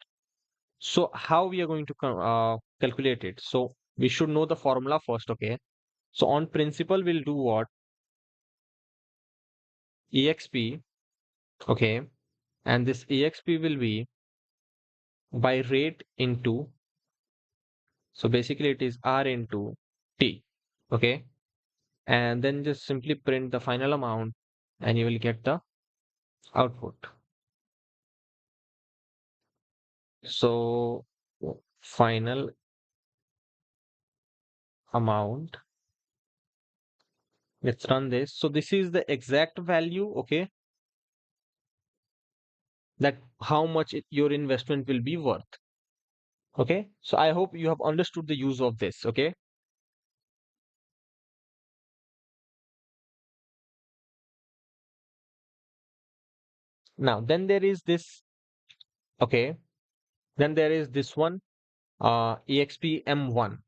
So how we are going to calculate it? So we should know the formula first. Okay, so on principal we'll do what? Exp. Okay, and this exp will be by rate into, so basically it is r into t. Okay, and then just simply print the final amount and you will get the output. So final amount, let's run this. So this is the exact value, okay, that how much your investment will be worth. Okay, so I hope you have understood the use of this. Okay, now then there is this, okay, then there is this one, exp m1.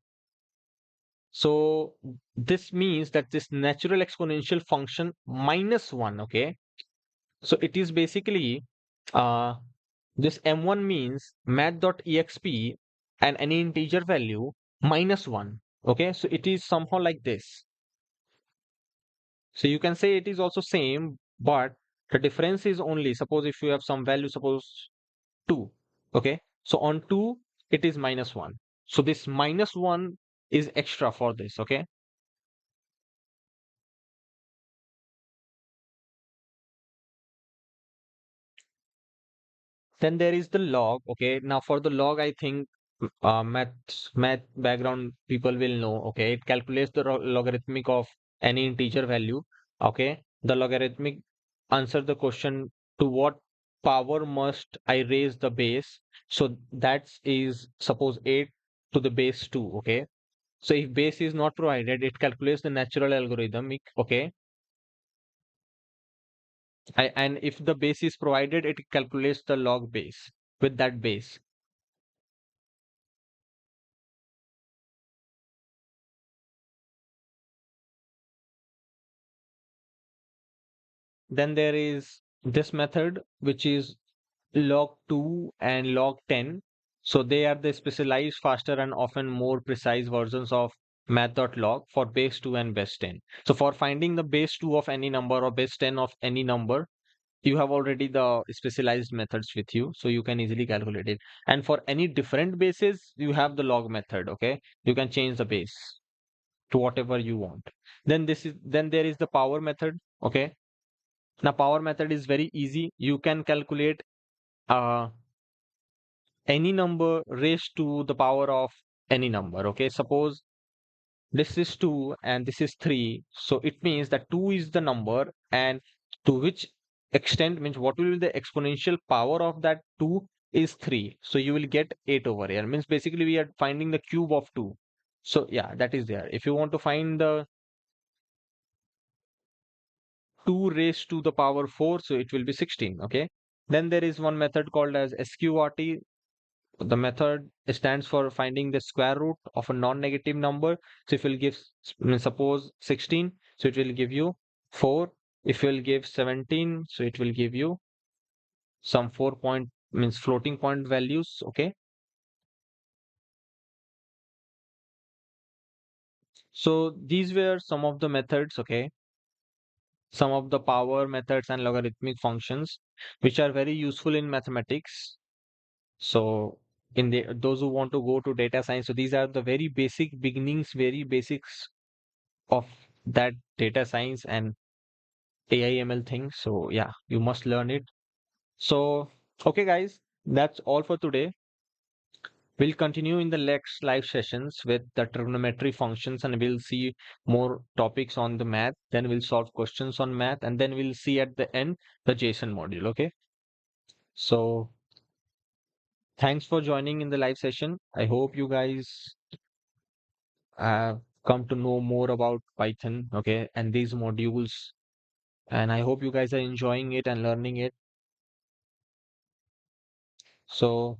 So this means that this natural exponential function minus 1, okay, so it is basically uh, this m1 means math.exp and any integer value minus 1. Okay, so it is somehow like this. So you can say it is also same, but the difference is only, suppose if you have some value, suppose 2. Okay, so on 2 it is minus 1. So this minus 1 is extra for this. Okay, then there is the log. Okay, now for the log, I think math background people will know. Okay, it calculates the logarithmic of any integer value. Okay, the logarithmic answer the question to what power must I raise the base. So that is suppose 8 to the base 2. Okay, so if base is not provided, it calculates the natural algorithmic. Okay, and if the base is provided, it calculates the log base with that base. Then there is this method which is log 2 and log 10. So they are the specialized, faster, and often more precise versions of math.log for base 2 and base 10. So for finding the base 2 of any number or base 10 of any number, you have already the specialized methods with you, so you can easily calculate it. And for any different bases, you have the log method. Okay, you can change the base to whatever you want. Then there is the power method. Okay, now power method is very easy. You can calculate uh, any number raised to the power of any number. Okay, suppose this is 2 and this is 3, so it means that 2 is the number, and to which extent means what will be the exponential power of that 2 is 3, so you will get 8 over here. Means basically we are finding the cube of 2. So yeah, that is there. If you want to find the 2 raised to the power 4, so it will be 16. Okay, then there is one method called as sqrt. The method stands for finding the square root of a non-negative number. So if you'll give, suppose 16, so it will give you 4. If you'll give 17, so it will give you some 4 point, means floating point values. Okay. So these were some of the methods. Okay. Some of the power methods and logarithmic functions, which are very useful in mathematics. So in the those who want to go to data science, so these are the very basic beginnings, very basics of that data science and AI/ML thing. So yeah, you must learn it. So okay, guys, that's all for today. We'll continue in the next live sessions with the trigonometry functions, and we'll see more topics on the math. Then we'll solve questions on math, and then we'll see at the end the JSON module. Okay. So thanks for joining in the live session. I hope you guys have come to know more about Python. Okay, and these modules, and I hope you guys are enjoying it and learning it. So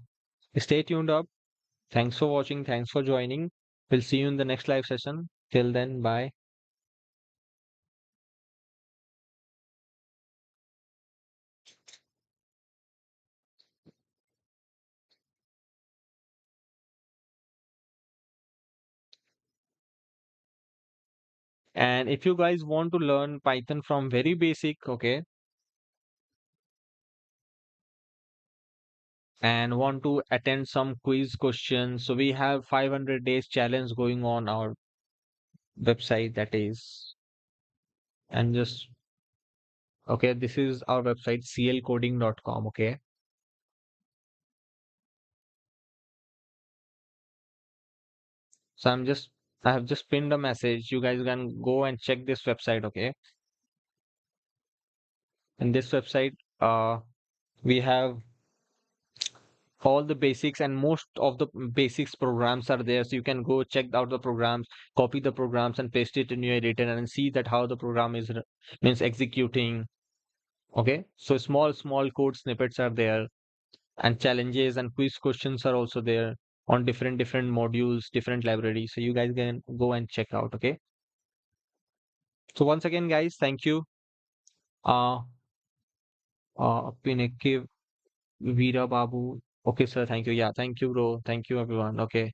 stay tuned up. Thanks for watching. Thanks for joining. We'll see you in the next live session. Till then, bye. And if you guys want to learn Python from very basic, okay, and want to attend some quiz questions, so we have 500 days challenge going on our website, that is, and just okay, this is our website clcoding.com. Okay, so I have just pinned a message. You guys can go and check this website. Okay, in this website, we have all the basics, and most of the basics programs are there, so you can go check out the programs, copy the programs and paste it in your editor and see that how the program is means executing. Okay, so small code snippets are there, and challenges and quiz questions are also there on different modules, different libraries, so you guys can go and check out. Okay, so once again guys, thank you. uh Pinaki Veera Babu. Okay sir, thank you. Yeah, thank you bro, thank you everyone. Okay.